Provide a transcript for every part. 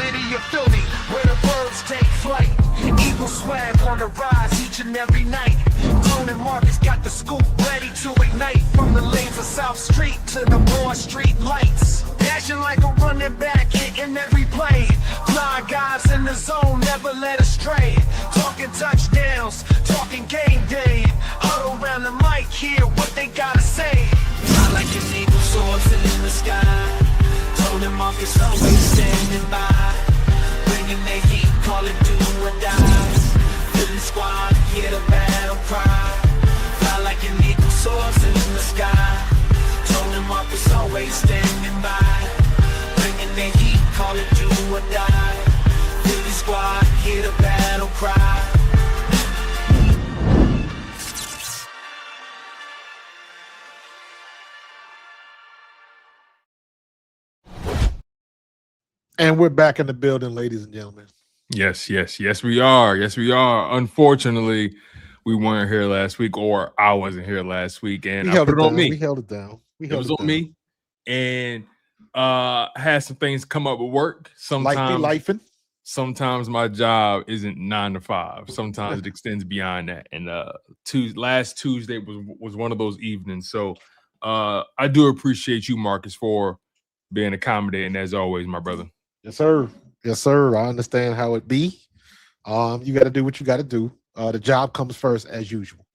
city of Philly, where the birds take flight. Eagle swag on the rise each and every night. Tone and Marcus got the scoop ready to ignite. From the lanes of South Street to the Broad Street lights. Dashing like a running back, hitting every play. Fly guys in the zone, never led astray. Talking touchdowns, talking game day. Huddle around the mic, hear what they gotta say. Fly like an eagle soaring in the sky. Tone and Marcus always standing by. Bringing their heat, call it do or die. Philly squad, hear the battle cry. Fly like an eagle soaring in the sky. Tone and Marcus always standing by. Bringing their heat, call it do or die. Philly squad, hear the battle cry. And we're back in the building, ladies and gentlemen. Yes, we are. Yes, we are. Unfortunately, we weren't here last week, or I wasn't here last week, and I put it on me. We held it down. It was on me, and had some things come up with work. Sometimes my job isn't 9 to 5. Sometimes it extends beyond that. And last Tuesday was one of those evenings. So I do appreciate you, Marcus, for being accommodating as always, my brother. Yes, sir. Yes, sir. I understand how it be. You got to do what you got to do. The job comes first, as usual.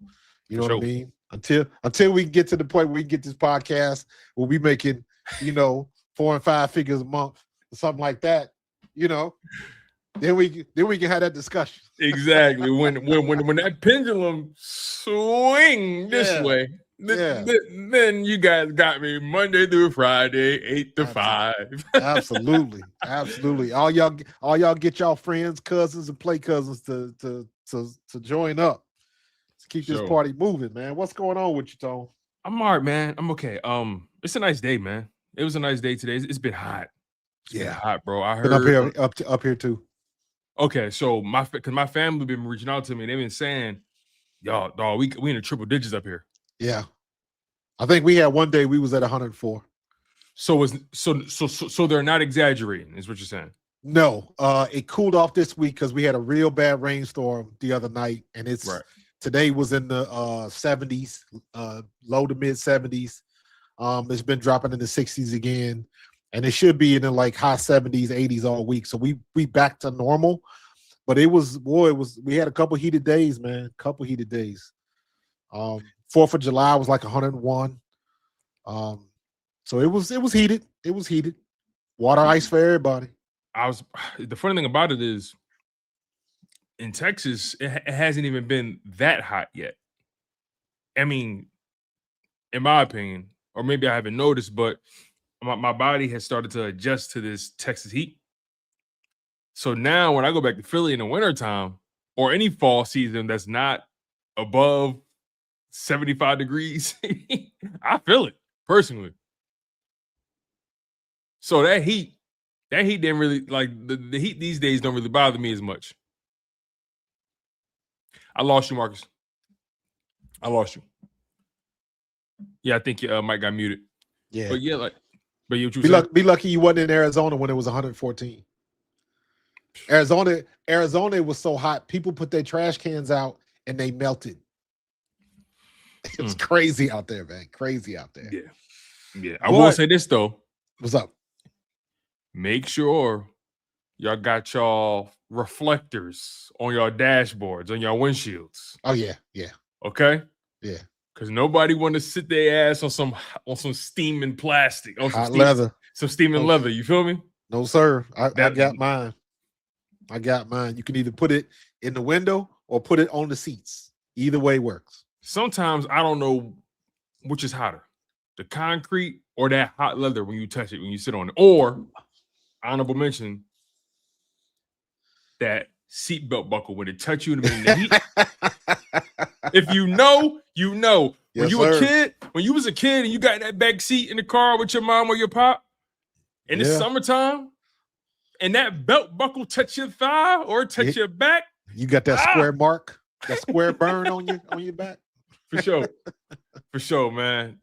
You know what I mean? Until we get to the point where we get this podcast, we'll be making, 4 and 5 figures a month or something like that. Then we can have that discussion. Exactly. When that pendulum swing this way, then you guys got me Monday through Friday, 8 to 5. Absolutely. All y'all get y'all friends, cousins, and play cousins to join up to keep this party moving, man. What's going on with you, Tone? I'm all right, man. I'm okay. It's a nice day, man. It was a nice day today. It's been hot. It's been hot, bro. I heard up here too. Okay, so because my family been reaching out to me, they've been saying, "Y'all, dog, we in the triple digits up here." Yeah, I think we had one day we was at 104. So they're not exaggerating, is what you're saying? No, it cooled off this week because we had a real bad rainstorm the other night, and today was in the 70s, low to mid 70s. It's been dropping in the 60s again. And it should be in the high 70s, 80s all week. So we back to normal. But we had a couple heated days, man. Couple heated days. 4th of July was 101. So it was heated. It was heated. Water ice for everybody. The funny thing about it is in Texas, it hasn't even been that hot yet. I mean, in my opinion, or maybe I haven't noticed, but my body has started to adjust to this Texas heat. So now when I go back to Philly in the wintertime or any fall season that's not above 75 degrees, I feel it personally. So that heat didn't really, the heat these days don't really bother me as much. I lost you, Marcus. I lost you. Yeah, I think your mic got muted. Yeah. But yeah, be lucky you wasn't in Arizona when it was 114. Arizona, it was so hot. People put their trash cans out and they melted. It was crazy out there, man. Crazy out there. Yeah. I will say this though. What's up? Make sure y'all got y'all reflectors on your dashboards, on your windshields. Oh yeah. Okay. Yeah. Because nobody want to sit their ass on some steaming plastic, leather, some steaming leather. You feel me? No, sir. I got mine. You can either put it in the window or put it on the seats. Either way works. Sometimes I don't know which is hotter, the concrete or that hot leather when you touch it, when you sit on it. Or honorable mention, that seatbelt buckle when it touch you in the heat. If you know, you know. When you was a kid and you got in that back seat in the car with your mom or your pop, and it's summertime, and that belt buckle touch your thigh or touch your back, you got that square mark, that square burn on your back. For sure, man.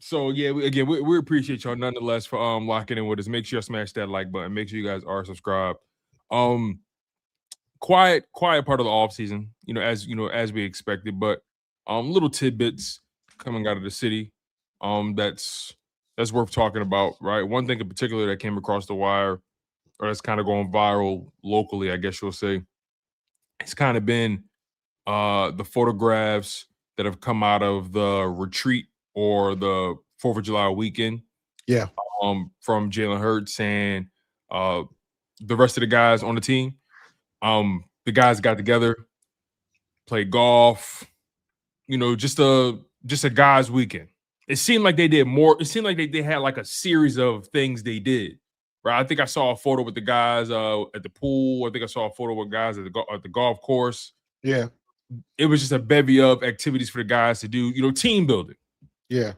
So yeah, we appreciate y'all nonetheless for locking in with us. Make sure you smash that like button. Make sure you guys are subscribed. Quiet part of the off season, as we expected, but little tidbits coming out of the city, that's worth talking about, right? One thing in particular that came across the wire, or that's kind of going viral locally, I guess you'll say, it's kind of been the photographs that have come out of the retreat or the 4th of July weekend. Yeah. From Jalen Hurts and the rest of the guys on the team. The guys got together, played golf, just a guys' weekend. It seemed like they did more. It seemed like they had like a series of things they did. Right. I think I saw a photo with the guys at the pool. I think I saw a photo with guys at the golf course. Yeah. It was just a bevy of activities for the guys to do, team building. Yeah.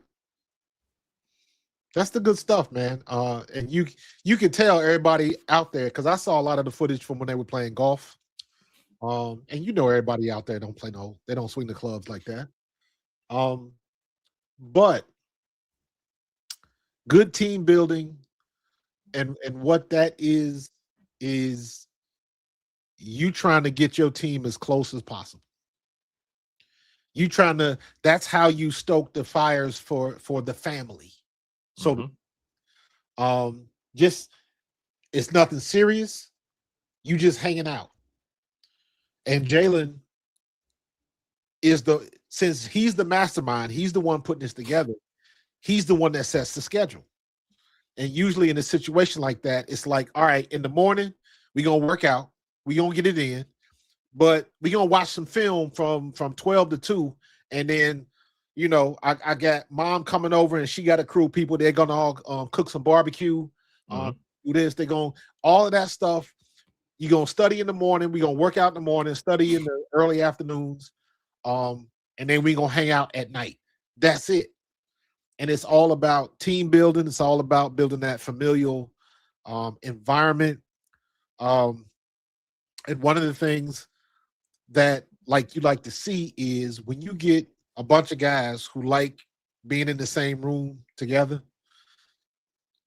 That's the good stuff, man. And you can tell everybody out there, because I saw a lot of the footage from when they were playing golf. And everybody out there they don't swing the clubs like that. But good team building and what that is you trying to get your team as close as possible. That's how you stoke the fires for the family. So just it's nothing serious. You just hanging out. And Jalen since he's the mastermind, he's the one putting this together. He's the one that sets the schedule. And usually in a situation like that, it's like, all right, in the morning, we're going to work out. We're going to get it in. But we're going to watch some film from 12 to 2. And then, I got mom coming over and she got a crew of people. They're going to all cook some barbecue. Do this. They're going all of that stuff. You're going to study in the morning. We're going to work out in the morning, study in the early afternoons. And then we're going to hang out at night. That's it. And it's all about team building. It's all about building that familial environment. And one of the things that you like to see is when you get a bunch of guys who like being in the same room together,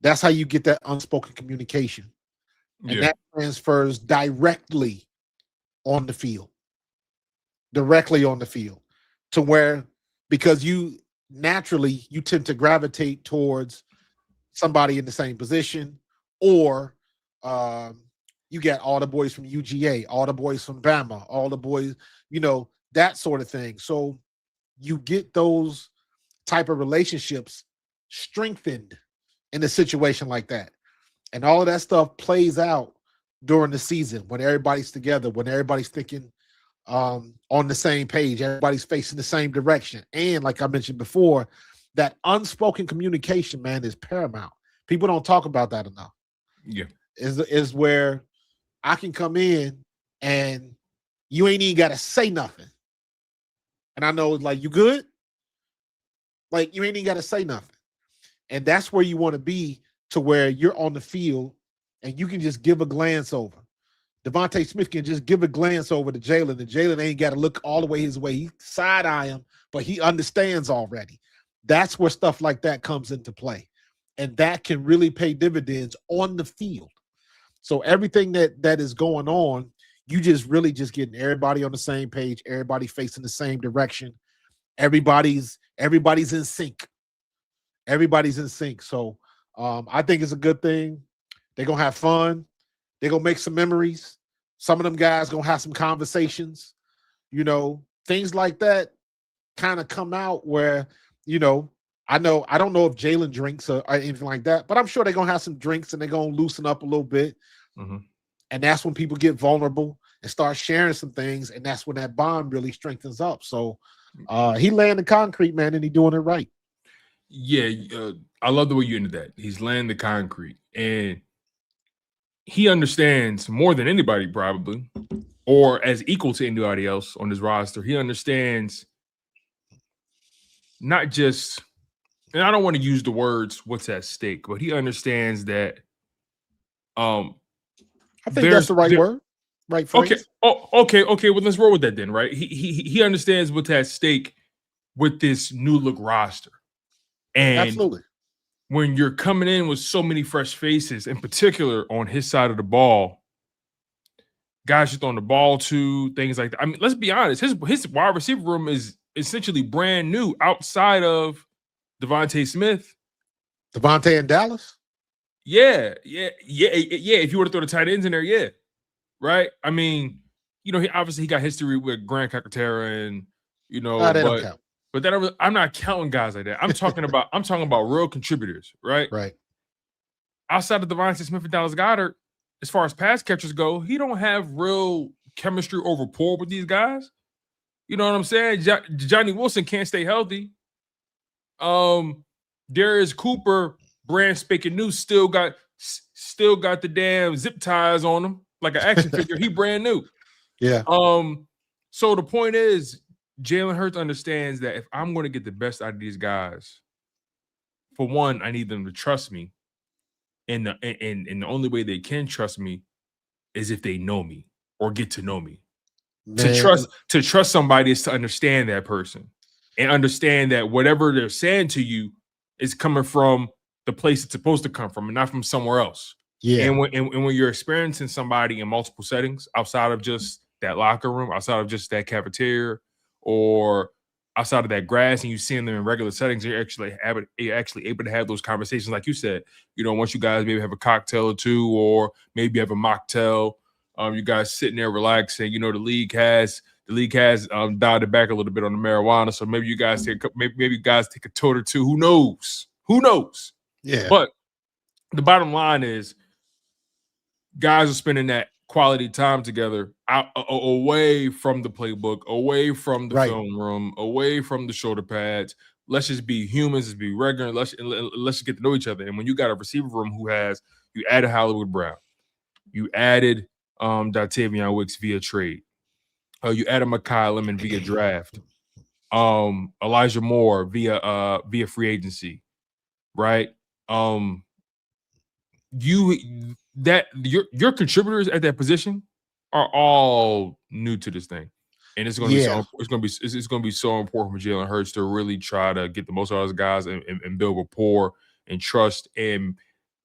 that's how you get that unspoken communication. And that transfers directly on the field. To where, because you tend to gravitate towards somebody in the same position, or you got all the boys from UGA, all the boys from Bama, all the boys, that sort of thing. So you get those type of relationships strengthened in a situation like that. And all of that stuff plays out during the season when everybody's together, when everybody's thinking on the same page, everybody's facing the same direction. And like I mentioned before, that unspoken communication, man, is paramount. People don't talk about that enough. Yeah. Is where I can come in and you ain't even got to say nothing. And I know, like, you good? Like, you ain't even got to say nothing. And that's where you want to be, to where you're on the field and you can just give a glance over. Devontae Smith can just give a glance over to Jalen, and Jalen ain't got to look all the way his way. He side-eye him, but he understands already. That's where stuff like that comes into play. And that can really pay dividends on the field. So everything that is going on, you just really just getting everybody on the same page, everybody facing the same direction. Everybody's in sync. Everybody's in sync. So I think it's a good thing. They're going to have fun. They're going to make some memories. Some of them guys going to have some conversations. Things like that kind of come out where, I don't know if Jalen drinks or anything like that, but I'm sure they're going to have some drinks and they're going to loosen up a little bit. Mm-hmm. And that's when people get vulnerable and start sharing some things. And that's when that bond really strengthens up. So he laying the concrete, man, and he doing it right. Yeah. I love the way you ended that. He's laying the concrete, and he understands more than anybody probably, or as equal to anybody else on his roster. He understands not just, and I don't want to use the words what's at stake, but he understands that I think that's the right word. Right phrase. Okay. Okay. Well, let's roll with that then, right? He understands what's at stake with this new look roster. And Absolutely. when you're coming in with so many fresh faces, in particular on his side of the ball, guys you're throwing the ball to, things like that. I mean, let's be honest, his wide receiver room is essentially brand new outside of Devontae Smith. Devontae in Dallas? Yeah. If you were to throw the tight ends in there, yeah. Right? I mean, he got history with Grant Calcaterra and, They don't count. but I'm not counting guys like that. I'm talking about real contributors, right? Right. Outside of Devontae Smith and Dallas Goedert, as far as pass catchers go, he don't have real chemistry or rapport with these guys. You know what I'm saying? Johnny Wilson can't stay healthy. Darius Cooper, brand spanking new, still got the damn zip ties on him like an action figure. He brand new. Yeah. So the point is, Jalen Hurts understands that if I'm going to get the best out of these guys, for one, I need them to trust me. And the only way they can trust me is if they know me or get to know me. Man. To trust somebody is to understand that person and understand that whatever they're saying to you is coming from the place it's supposed to come from and not from somewhere else. Yeah. And when you're experiencing somebody in multiple settings outside of just that locker room, outside of just that cafeteria, or outside of that grass, and you seeing them in regular settings, you're actually able to have those conversations, like you said. Once you guys maybe have a cocktail or two, or maybe have a mocktail, you guys sitting there relaxing. The league has dialed it back a little bit on the marijuana, so maybe you guys take a tote or two. Who knows? Yeah. But the bottom line is, guys are spending that quality time together away from the playbook, away from the film room, away from the shoulder pads. Let's just be humans, let's be regular, let's just get to know each other. And when you got a receiver room you added Hollywood Brown, you added Dotavion Wicks via trade, you added Mekhi Lemon via draft, Elijah Moore via free agency, right? Your contributors at that position are all new to this thing, and it's going to be so important for Jalen Hurts to really try to get the most out of those guys and build rapport and trust, and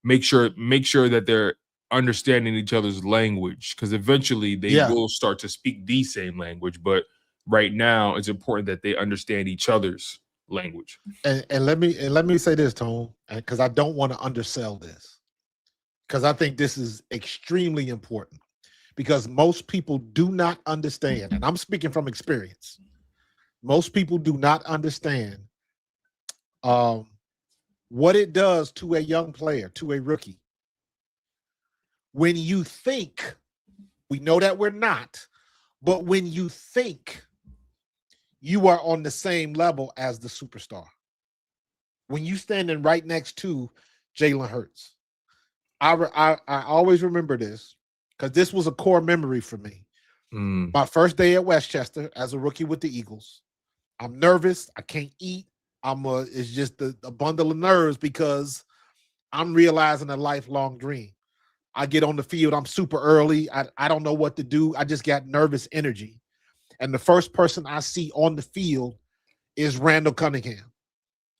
make sure that they're understanding each other's language, because eventually they will start to speak the same language. But right now, it's important that they understand each other's language. And let me say this, Tone, because I don't want to undersell this, because I think this is extremely important, because most people do not understand, and I'm speaking from experience. Most people do not understand what it does to a young player, to a rookie. When you think, we know that we're not, but when you think you are on the same level as the superstar, when you standing right next to Jalen Hurts, I always remember this, because this was a core memory for me. My first day at Westchester as a rookie with the Eagles. I'm nervous. I can't eat. It's just a bundle of nerves, because I'm realizing a lifelong dream. I get on the field. I'm super early. I don't know what to do. I just got nervous energy. And the first person I see on the field is Randall Cunningham.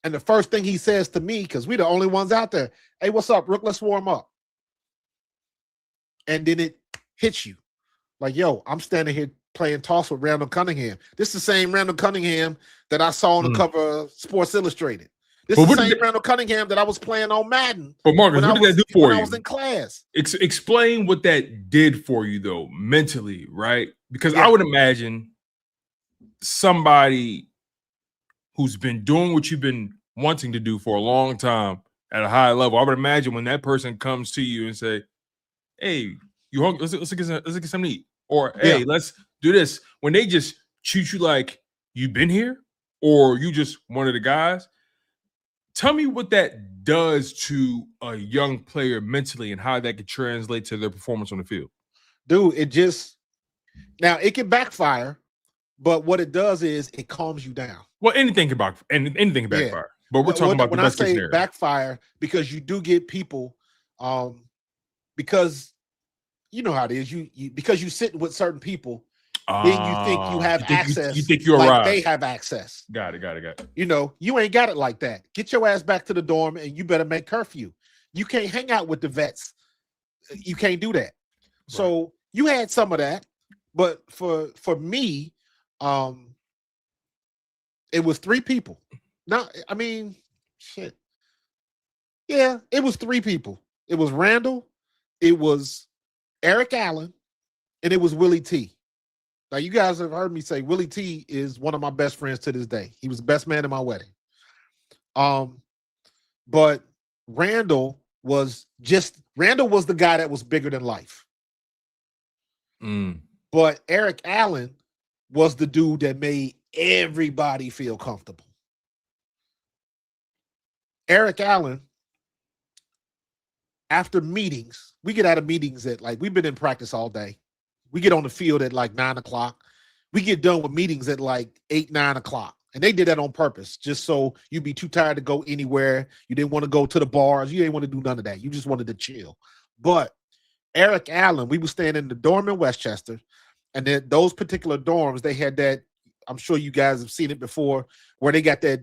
And the first thing he says to me, because we're the only ones out there, "Hey, what's up, Rook? Let's warm up." And then it hits you. Like, yo, I'm standing here playing toss with Randall Cunningham. This is the same Randall Cunningham that I saw on the cover of Sports Illustrated. This is the same Randall Cunningham that I was playing on Madden. But Marcus, what did that do for you? When I was in class. Explain what that did for you, though, mentally, right? Because I would imagine somebody who's been doing what you've been wanting to do for a long time at a high level, I would imagine when that person comes to you and say, "Hey, you hungry? Let's get something to eat," or "Hey, let's do this," when they just treat you like you've been here or you just one of the guys. Tell me what that does to a young player mentally and how that could translate to their performance on the field. Dude, now it can backfire, but what it does is it calms you down. Well, anything can backfire. But we're talking about the best case scenario. When I say backfire, because you do get people, because you know how it is. You because you sit with certain people, then you think you have access. You think you like arrived. they have access. Got it. You know, you ain't got it like that. Get your ass back to the dorm and you better make curfew. You can't hang out with the vets. You can't do that. Right. So you had some of that, but for me, it was 3 people. Now, I mean, shit. Yeah, it was 3 people. It was Randall, it was Eric Allen, and it was Willie T. Now, you guys have heard me say Willie T is one of my best friends to this day. He was the best man at my wedding. But Randall was the guy that was bigger than life. But Eric Allen was the dude that made everybody feel comfortable. Eric Allen, after meetings, we get out of meetings at we've been in practice all day. We get on the field at 9 o'clock. We get done with meetings at 8, 9 o'clock. And they did that on purpose, just so you'd be too tired to go anywhere. You didn't want to go to the bars. You didn't want to do none of that. You just wanted to chill. But Eric Allen, we were staying in the dorm in Westchester. And then those particular dorms, they had that, I'm sure you guys have seen it before, where they got that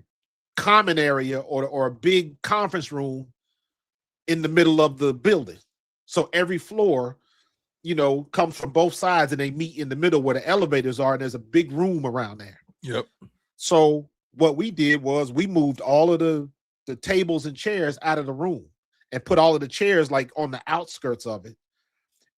common area or a big conference room in the middle of the building. So every floor, comes from both sides and they meet in the middle where the elevators are, and there's a big room around there. Yep. So what we did was we moved all of the tables and chairs out of the room and put all of the chairs on the outskirts of it.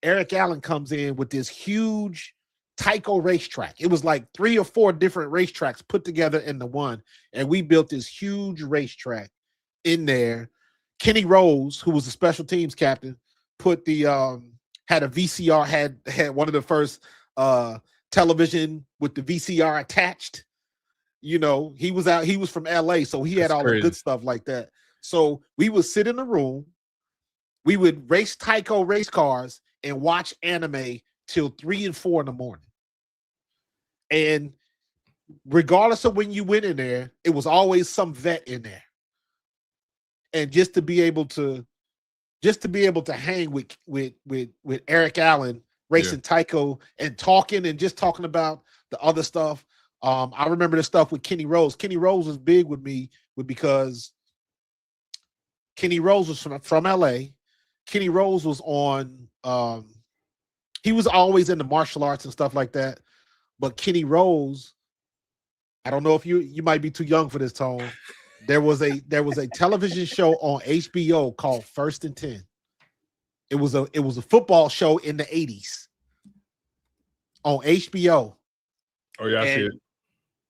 Eric Allen comes in with this huge Tyco racetrack. It was 3 or 4 different racetracks put together into one. And we built this huge racetrack in there. Kenny Rose, who was the special teams captain, put had a VCR, had one of the first television with the VCR attached. He was from LA, so he had all the good stuff like that. So we would sit in the room, we would race Tyco race cars and watch anime till 3 and 4 in the morning. And regardless of when you went in there, it was always some vet in there. And just to be able to hang with Eric Allen racing Tyco and talking about the other stuff. I remember the stuff with Kenny Rose. Kenny Rose was big with me because Kenny Rose was from LA. Kenny Rose was on he was always into martial arts and stuff like that. But Kenny Rose, I don't know if you might be too young for this, Tone. There was a television show on HBO called First and 10. It was a football show in the 80s on HBO. Oh yeah, I see it.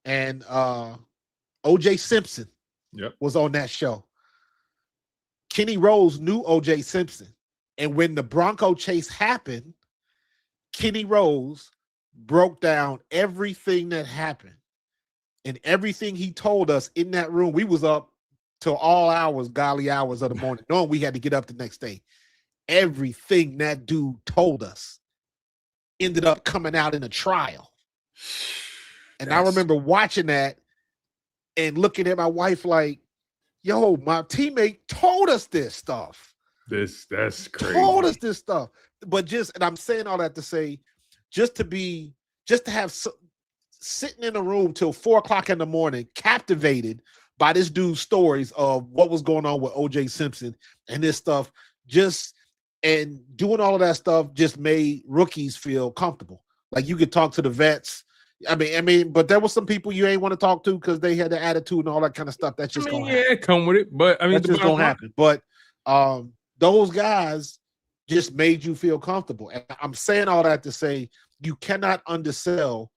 And O.J. Simpson was on that show. Kenny Rose knew O.J. Simpson. And when the Bronco chase happened, Kenny Rose broke down everything that happened. And everything he told us in that room, we was up till all hours, golly hours of the morning, knowing we had to get up the next day. Everything that dude told us ended up coming out in a trial. And I remember watching that and looking at my wife like, yo, my teammate told us this stuff. That's crazy. Told us this stuff. But and I'm saying all that to say, just to have sitting in a room till 4 o'clock in the morning, captivated by this dude's stories of what was going on with O.J. Simpson and this stuff, and doing all of that stuff just made rookies feel comfortable. You could talk to the vets. I mean, but there was some people you ain't want to talk to because they had the attitude and all that kind of stuff. That's just gonna happen. Come with it. But that's just gonna happen. But those guys just made you feel comfortable. And I'm saying all that to say you cannot undersell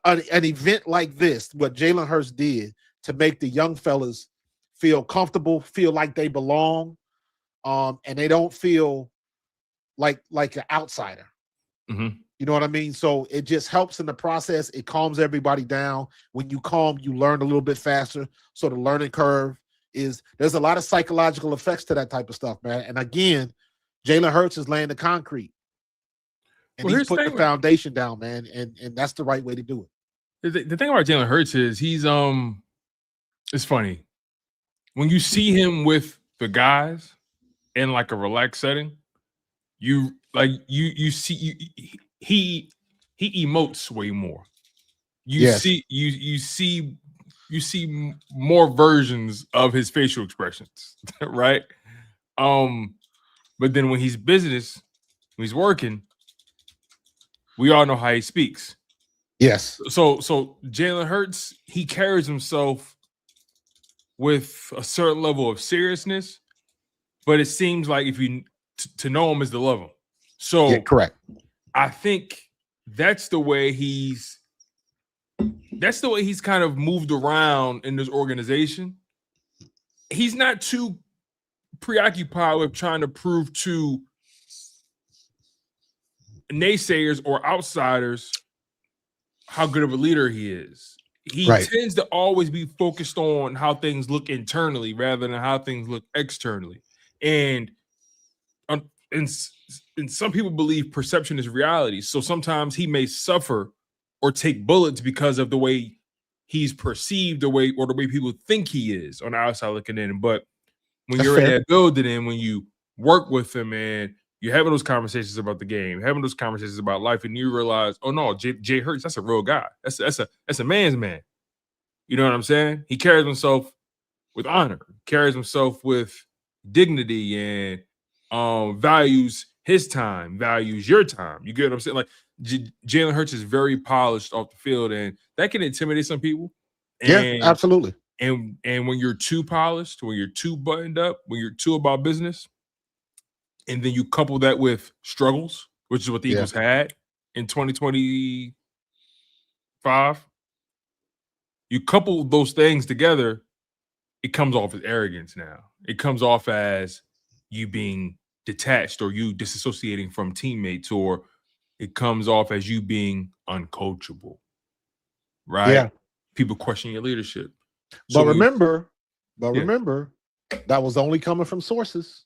an event like this, what Jalen Hurts did to make the young fellas feel comfortable, feel like they belong, and they don't feel like an outsider. Mm-hmm. You know what I mean? So it just helps in the process. It calms everybody down. When you calm, you learn a little bit faster. So the learning curve there's a lot of psychological effects to that type of stuff, man. And again, Jalen Hurts is laying the concrete. And he's putting the foundation down, man. And that's the right way to do it. The thing about Jalen Hurts is it's funny. When you see him with the guys in a relaxed setting, he he emotes way more. Yes. You see more versions of his facial expressions, right? But then when he's business, when he's working, we all know how he speaks. Yes. So Jalen Hurts, he carries himself with a certain level of seriousness, but it seems like if you to know him is to love him. So Yeah, correct. I think that's the way he's kind of moved around in this organization. He's not too preoccupied with trying to prove to naysayers or outsiders how good of a leader he is. He tends to always be focused on how things look internally rather than how things look externally. And some people believe perception is reality. So sometimes he may suffer or take bullets because of the way he's perceived, the way people think he is on the outside looking in. But when you're in that building and when you work with him and you're having those conversations about the game, having those conversations about life, and you realize, oh no, Jay Hurts, that's a real guy. That's a man's man. You know what I'm saying? He carries himself with honor, carries himself with dignity, and values his time, values your time. You get what I'm saying? Like Jalen Hurts is very polished off the field, and that can intimidate some people. Yeah, absolutely. And when you're too polished, when you're too buttoned up, when you're too about business, and then you couple that with struggles, which is what the Eagles had in 2025, you couple those things together, it comes off as arrogance now. It comes off as you being detached or you disassociating from teammates, or it comes off as you being uncoachable, right? Yeah. People question your leadership. But remember, that was only coming from sources.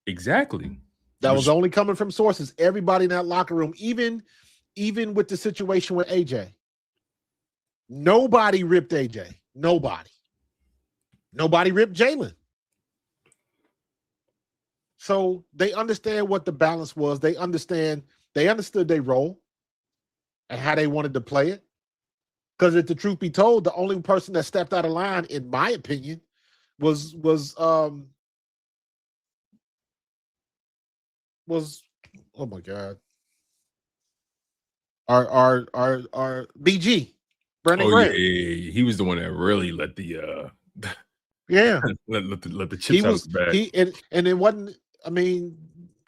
Exactly. That was only coming from sources. Everybody in that locker room, even with the situation with AJ, nobody ripped AJ. Nobody ripped Jalen. So they understand what the balance was. They understood their role and how they wanted to play it. Because if the truth be told, the only person that stepped out of line, in my opinion, was oh my God, our BG, Brandon Graham. Yeah. He was the one that really let the let the chips out of the bag. And it wasn't. I mean,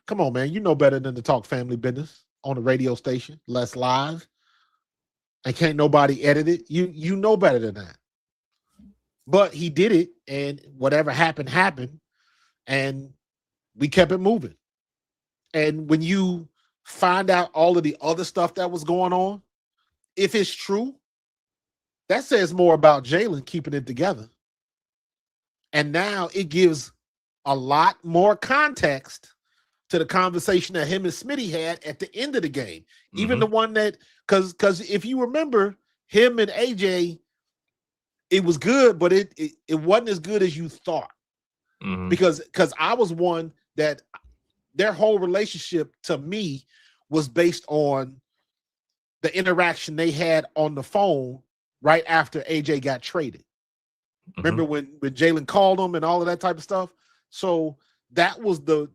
come on, man. You know better than to talk family business on a radio station. Less live. And can't nobody edit it. You know better than that. But he did it, and whatever happened, and we kept it moving. And when you find out all of the other stuff that was going on, if it's true, that says more about Jalen keeping it together. And now it gives a lot more context to the conversation that him and Smitty had at the end of the game. Even the one that, because if you remember, him and AJ, it was good, but it wasn't as good as you thought. Because I was one that their whole relationship to me was based on the interaction they had on the phone right after AJ got traded. Remember when Jalen called him and all of that type of stuff? So that was the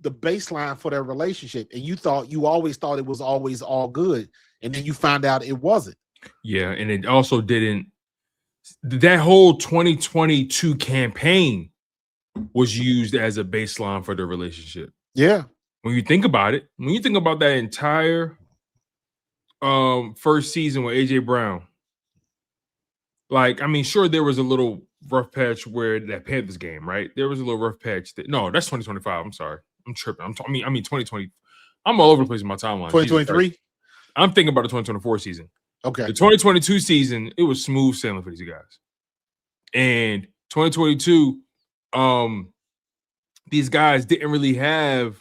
baseline for their relationship. And you always thought it was always all good. And then you found out it wasn't. Yeah, and it also didn't. That whole 2022 campaign was used as a baseline for the relationship. Yeah. When you think about it, when you think about that entire first season with AJ Brown, like, I mean, sure, there was a little rough patch where that Panthers game, right? There was a little rough patch. No, that's 2025. I'm sorry. I'm tripping. I mean 2020. I'm all over the place in my timeline. 2023? I'm thinking about the 2024 season. Okay. The 2022 season, it was smooth sailing for these guys. And 2022, these guys didn't really have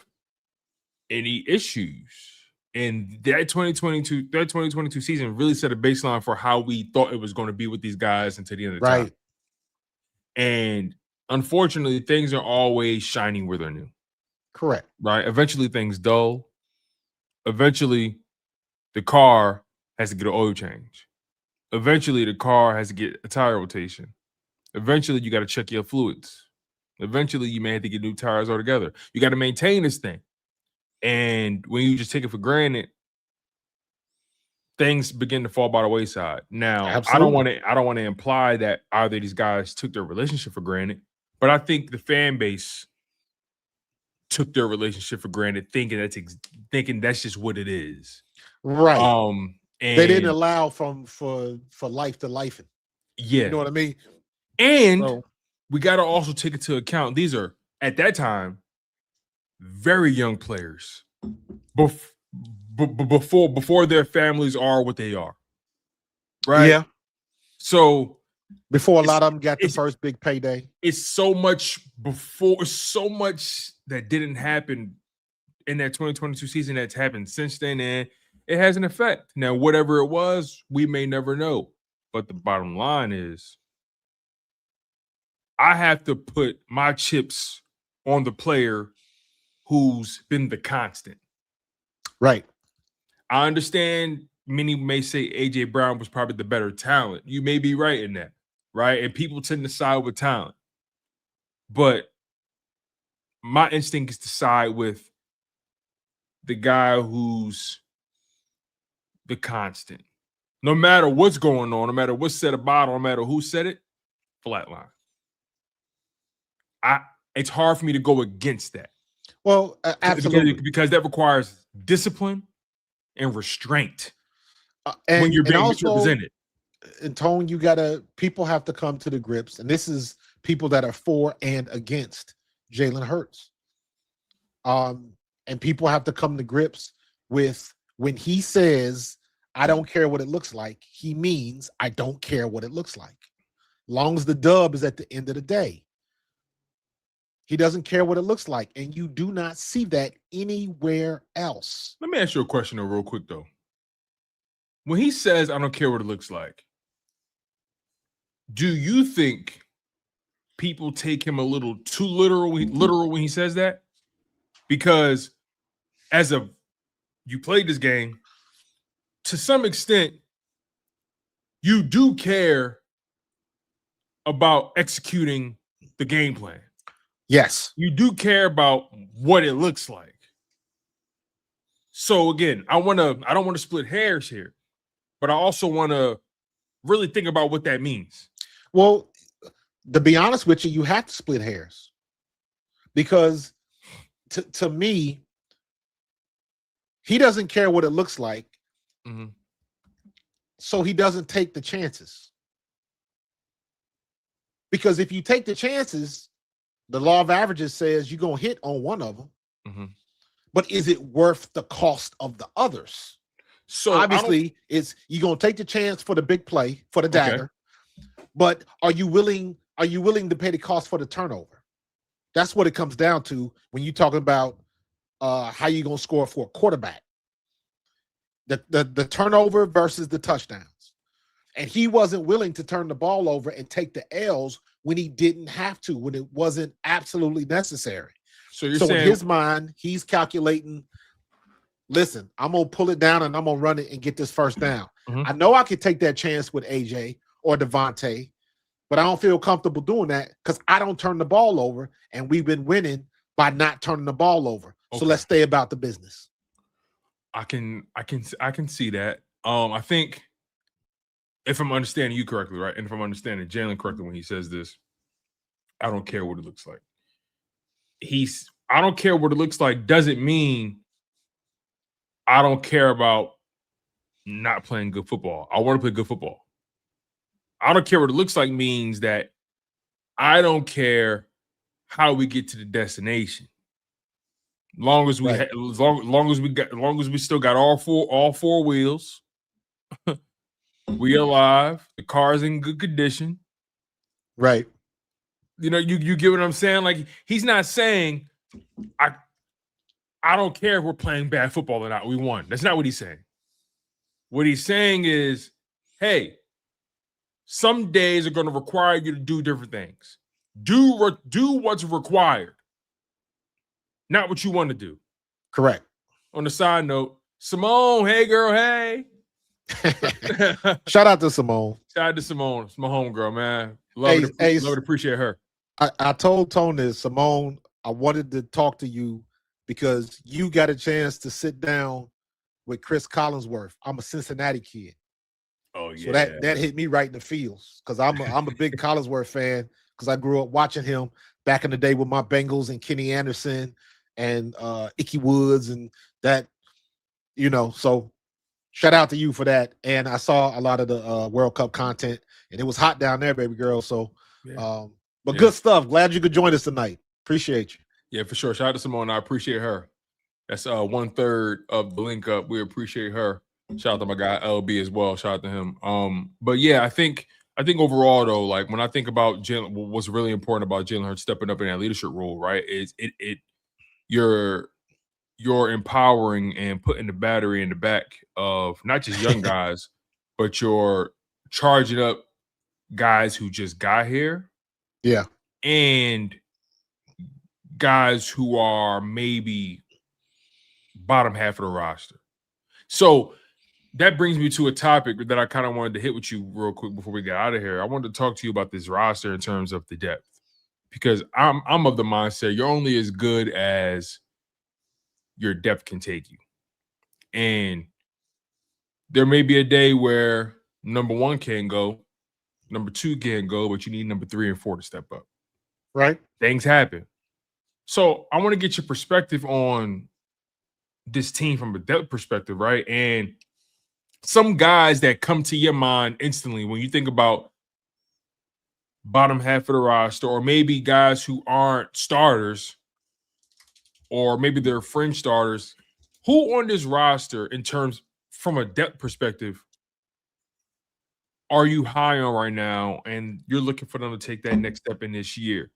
any issues. And that 2022 season really set a baseline for how we thought it was going to be with these guys until the end of the time. And unfortunately, things are always shining where they're new. Correct. Right? Eventually things dull. Eventually the car has to get an oil change. Eventually, the car has to get a tire rotation. Eventually, you got to check your fluids. Eventually, you may have to get new tires altogether. You got to maintain this thing. And when you just take it for granted, things begin to fall by the wayside. Now, Absolutely. I don't want to imply that either of these guys took their relationship for granted, but I think the fan base took their relationship for granted, thinking that's just what it is. Right. And they didn't allow for life to life. Yeah. You know what I mean? And we got to also take into account these are, at that time, very young players before their families are what they are. Right? Yeah. So before a lot of them got the first big payday. It's so much that didn't happen in that 2022 season that's happened since then, and it has an effect. Now, whatever it was, we may never know. But the bottom line is I have to put my chips on the player who's been the constant. Right. I understand many may say A.J. Brown was probably the better talent. You may be right in that, right? And people tend to side with talent. But my instinct is to side with the guy who's the constant. No matter what's going on, no matter what's said about it, no matter who said it, flatline. It's hard for me to go against that. Well, absolutely. Because that requires discipline and restraint and, when you're being also, misrepresented. And Tone, people have to come to the grips, and this is people that are for and against Jalen Hurts. And people have to come to grips with when he says, I don't care what it looks like, he means I don't care what it looks like. Long as the dub is at the end of the day. He doesn't care what it looks like, and you do not see that anywhere else. Let me ask you a question, though, real quick, though. When he says, I don't care what it looks like, do you think people take him a little too literal when he says that? Because you played this game, to some extent, you do care about executing the game plan. Yes. You do care about what it looks like. So again, I don't want to split hairs here, but I also want to really think about what that means. Well, to be honest with you, you have to split hairs. Because to me, he doesn't care what it looks like. Mm-hmm. So he doesn't take the chances. Because if you take the chances, the law of averages says you're going to hit on one of them. Mm-hmm. But is it worth the cost of the others? So obviously, you're going to take the chance for the big play, for the dagger. Okay. But are you willing to pay the cost for the turnover? That's what it comes down to when you're talking about how you're going to score for a quarterback. The turnover versus the touchdowns. And he wasn't willing to turn the ball over and take the L's when he didn't have to, when it wasn't absolutely necessary. So in his mind, he's calculating, listen, I'm going to pull it down and I'm going to run it and get this first down. Mm-hmm. I know I could take that chance with AJ or Devontae, but I don't feel comfortable doing that because I don't turn the ball over, and we've been winning by not turning the ball over. Okay. So let's stay about the business. I can see that. I think if I'm understanding you correctly, right, and if I'm understanding Jalen correctly when he says this, I don't care what it looks like. I don't care what it looks like doesn't mean I don't care about not playing good football. I want to play good football. I don't care what it looks like means that I don't care how we get to the destination. Long as we long as we still got all four wheels, we alive, the car's in good condition. Right. You know, you get what I'm saying? Like, he's not saying I don't care if we're playing bad football or not. We won. That's not what he's saying. What he's saying is, hey, some days are going to require you to do different things. Do what's required, not what you want to do. Correct. On the side note, Simone, hey girl, hey. Shout out to Simone. Shout out to Simone. It's my homegirl, man. Hey, Love and appreciate her. I told Tony, Simone, I wanted to talk to you because you got a chance to sit down with Chris Collinsworth. I'm a Cincinnati kid. Oh yeah. So that hit me right in the feels because I'm a big Collinsworth fan because I grew up watching him back in the day with my Bengals and Kenny Anderson and Ickey Woods and that, so shout out to you for that. And I saw a lot of the World Cup content and it was hot down there, baby girl. So, good stuff. Glad you could join us tonight. Appreciate you. Yeah, for sure. Shout out to Simone. I appreciate her. That's 1/3 of the link up. We appreciate her. Shout out to my guy LB as well. Shout out to him. But yeah, I think overall though, like when I think about Jalen, what's really important about Jalen Hurts stepping up in that leadership role, right? Is you're empowering and putting the battery in the back of not just young guys, but you're charging up guys who just got here. Yeah. And guys who are maybe bottom half of the roster. So that brings me to a topic that I kind of wanted to hit with you real quick before we get out of here. I wanted to talk to you about this roster in terms of the depth, because I'm of the mindset you're only as good as your depth can take you. And there may be a day where number 1 can't go, number 2 can't go, but you need number 3 and 4 to step up. Right. Things happen. So I want to get your perspective on this team from a depth perspective, right? And some guys that come to your mind instantly when you think about bottom half of the roster, or maybe guys who aren't starters, or maybe they're fringe starters. Who on this roster, in terms from a depth perspective, are you high on right now, and you're looking for them to take that next step in this year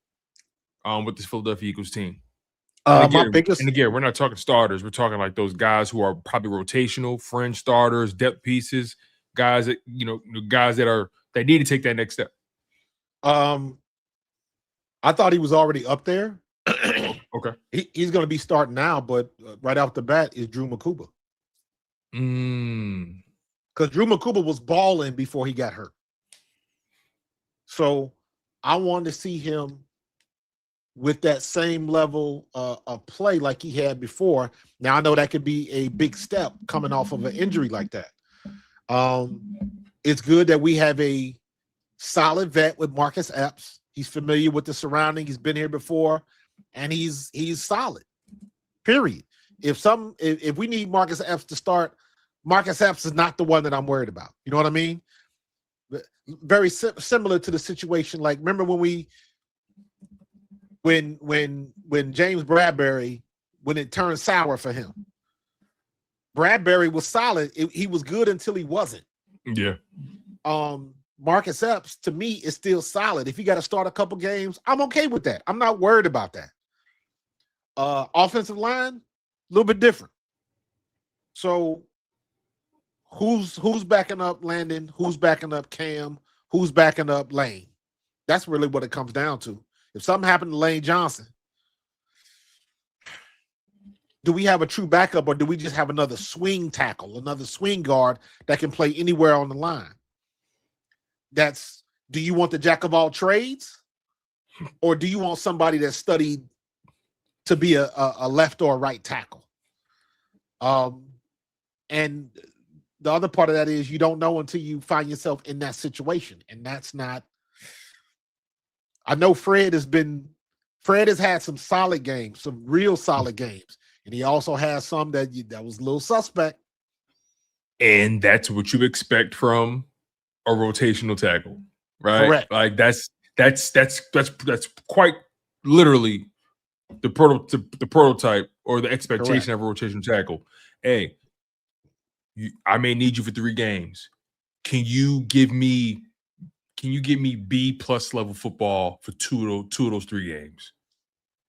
with this Philadelphia Eagles team? And again, we're not talking starters. We're talking like those guys who are probably rotational, fringe starters, depth pieces, guys that that need to take that next step. I thought he was already up there. Okay, he's going to be starting now, but right off the bat is Drew Makuba. Because Drew Makuba was balling before he got hurt. So I wanted to see him with that same level of play like he had before. Now, I know that could be a big step coming off of an injury like that. It's good that we have a solid vet with Marcus Epps. He's familiar with the surrounding. He's been here before, and he's solid, period. If we need Marcus Epps to start, Marcus Epps is not the one that I'm worried about. You know what I mean? Very similar to the situation. Like, remember when James Bradbury, when it turned sour for him, Bradbury was solid. He was good until he wasn't. Yeah. Marcus Epps, to me, is still solid. If you got to start a couple games, I'm okay with that. I'm not worried about that. Offensive line, a little bit different. So who's backing up Landon? Who's backing up Cam? Who's backing up Lane? That's really what it comes down to. If something happened to Lane Johnson, do we have a true backup, or do we just have another swing tackle, another swing guard that can play anywhere on the line? Do you want the jack of all trades, or do you want somebody that's studied to be a left or a right tackle? And the other part of that is you don't know until you find yourself in that situation. And that's not, I know Fred has had some solid games, some real solid games. And he also has some that was a little suspect. And that's what you expect from a rotational tackle, right? Correct. Like that's quite literally the prototype or the expectation of a rotational tackle. Hey, I may need you for 3 games. Can you give me B+ level football for two of those 3 games?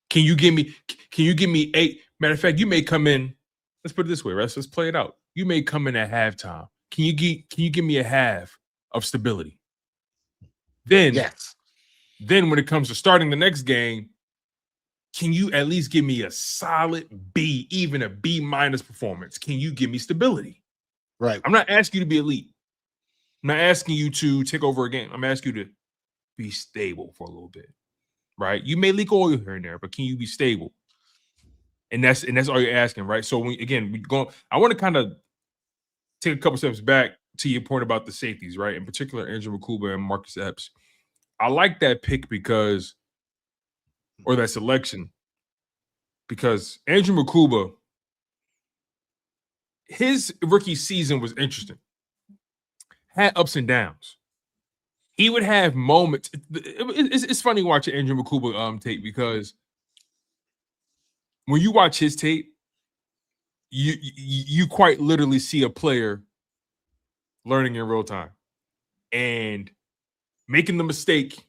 Can you give me 8? Matter of fact, you may come in. Let's put it this way, right? Let's play it out. You may come in at halftime. Can you give me a half of stability? Then, yes. Then when it comes to starting the next game, can you at least give me a solid B, even a B- performance? Can you give me stability? Right. I'm not asking you to be elite. I'm not asking you to take over a game. I'm asking you to be stable for a little bit, right? You may leak oil here and there, but can you be stable? And that's all you're asking, right? So I want to kind of take a couple steps back to your point about the safeties, right? In particular, Andrew Makuba and Marcus Epps. I like that pick or that selection, because Andrew Makuba, his rookie season was interesting. Had ups and downs. He would have moments. It's funny watching Andrew Makuba tape, because when you watch his tape, you quite literally see a player learning in real time and making the mistake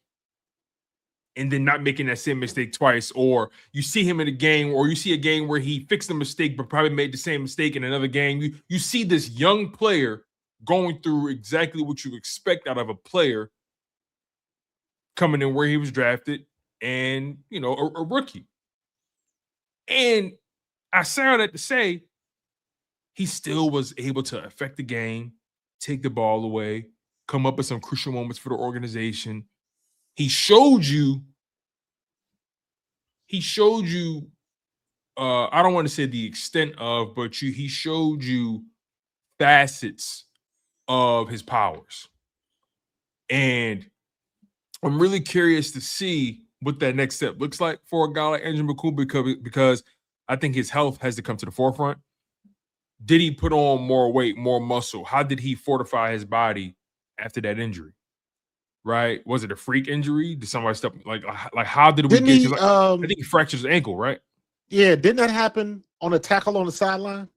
and then not making that same mistake twice. Or you see him in a game, or you see a game where he fixed the mistake but probably made the same mistake in another game. You see this young player going through exactly what you expect out of a player coming in where he was drafted, and a rookie. And I say all that to say, he still was able to affect the game, take the ball away, come up with some crucial moments for the organization. He showed you, I don't want to say the extent of, but he showed you facets of his powers. And I'm really curious to see what that next step looks like for a guy like Andrew Makuba, because I think his health has to come to the forefront. Did he put on more weight, more muscle? How did he fortify his body after that injury? Right? Was it a freak injury? Did somebody step like how did we get? I think he fractured his ankle, right? Yeah, didn't that happen on a tackle on the sideline?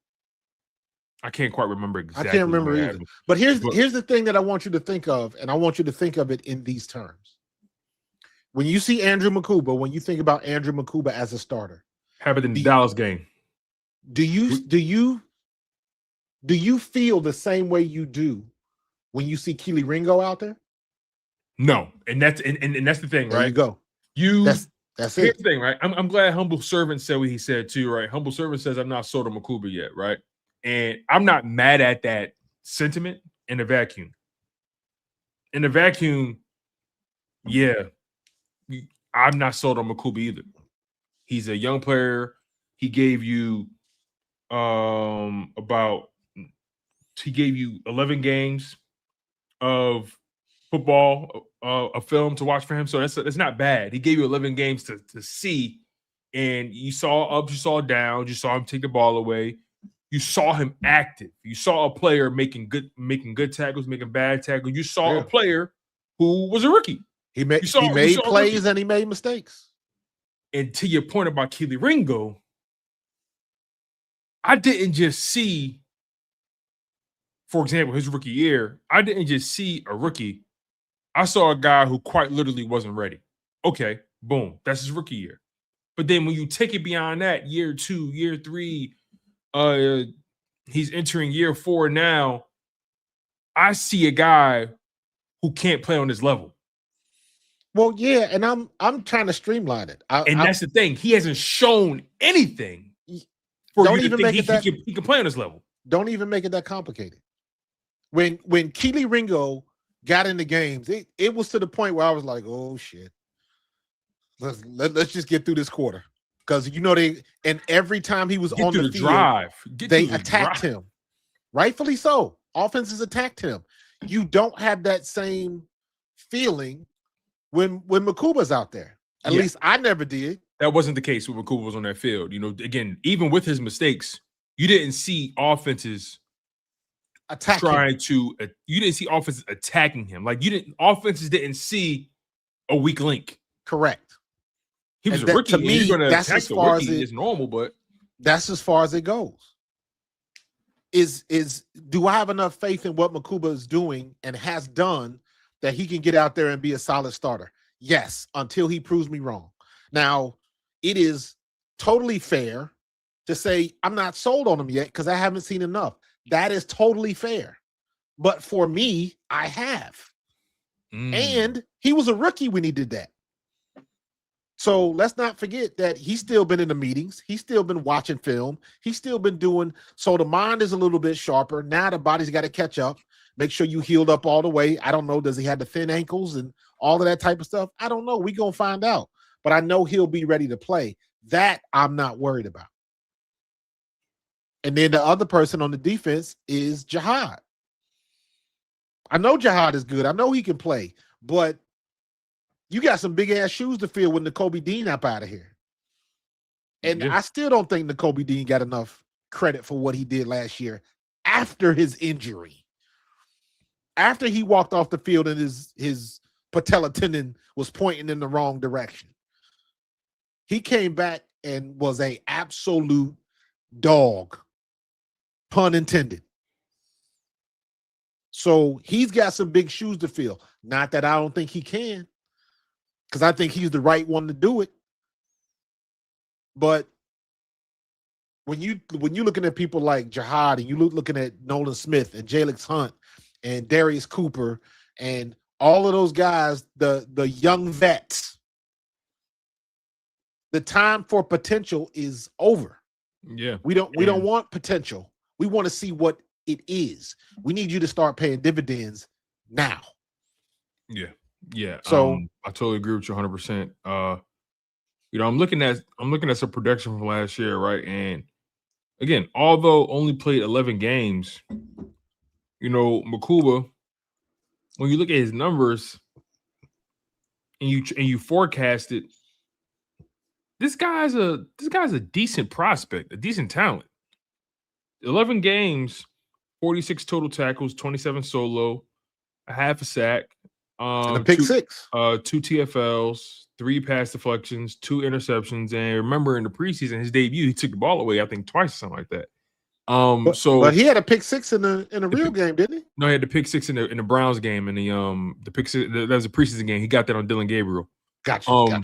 I can't quite remember exactly. I can't remember either. But here's the thing that I want you to think of, and I want you to think of it in these terms. When you see Andrew Makuba, when you think about Andrew Makuba as a starter, happened in the Dallas game. Do you feel the same way you do when you see Keely Ringo out there? No, and that's the thing, right? There you go. That's here's it. the thing, right? I'm glad Humble Servant said what he said too, right? Humble Servant says I'm not sold on Makuba yet, right? And I'm not mad at that sentiment in a vacuum. In a vacuum, yeah, I'm not sold on Makuba either. He's a young player. He gave you 11 games of football, a film to watch for him. So that's not bad. He gave you 11 games to see, and you saw ups, you saw downs, you saw him take the ball away. You saw him active. You saw a player making good tackles, making bad tackles. You saw a player who was a rookie. He made plays and he made mistakes. And to your point about Keely Ringo, I didn't just see, for example, his rookie year, I didn't just see a rookie. I saw a guy who quite literally wasn't ready. Okay, boom, that's his rookie year. But then when you take it beyond that, year 2, year 3, he's entering year 4 now. I see a guy who can't play on this level. Well, yeah, and I'm trying to streamline it. That's the thing. He hasn't shown anything for you to think he can play on this level. Don't even make it that complicated. When Keely Ringo got in the games, it was to the point where I was like, oh shit. Let's just get through this quarter. Because every time he was on the field, they attacked him. Rightfully so. Offenses attacked him. You don't have that same feeling when Makuba's out there. At least I never did. That wasn't the case when Makuba was on that field. Again, even with his mistakes, you didn't see offenses you didn't see offenses attacking him. Offenses didn't see a weak link. Correct. He was a rookie. To me, that's as far as it's normal, but that's as far as it goes. Do I have enough faith in what Makuba is doing and has done that he can get out there and be a solid starter? Yes, until he proves me wrong. Now, it is totally fair to say I'm not sold on him yet because I haven't seen enough. That is totally fair. But for me, I have. And he was a rookie when he did that. So let's not forget that he's still been in the meetings. He's still been watching film. He's still been doing. So the mind is a little bit sharper. Now the body's got to catch up. Make sure you healed up all the way. I don't know. Does he have the thin ankles and all of that type of stuff? I don't know. We're going to find out. But I know he'll be ready to play. That I'm not worried about. And then the other person on the defense is Jihad. I know Jihad is good. I know he can play. But you got some big-ass shoes to fill with Nakobe Dean up out of here. And I still don't think Nakobe Dean got enough credit for what he did last year after his injury. After he walked off the field and his patella tendon was pointing in the wrong direction. He came back and was an absolute dog, pun intended. So he's got some big shoes to fill. Not that I don't think he can, because I think he's the right one to do it. But when you looking at people like Jihad and you looking at Nolan Smith and Jalen Hunt and Darius Cooper and all of those guys, the young vets, the time for potential is over. Yeah. We don't want potential. We want to see what it is. We need you to start paying dividends now. Yeah. Yeah. So I totally agree with you 100%. I'm looking at some production from last year, right? And again, although only played 11 games, Makuba, when you look at his numbers and you forecast it, this guy's a decent prospect, a decent talent. 11 games, 46 total tackles, 27 solo, a half a sack, and a pick six, 2 TFLs, 3 pass deflections, 2 interceptions. And remember in the preseason, his debut, he took the ball away, I think twice or something like that. But he had a pick six in the real game, didn't he? No, he had the pick six in the Browns game, and the pick six, that was a preseason game. He got that on Dylan Gabriel. Gotcha.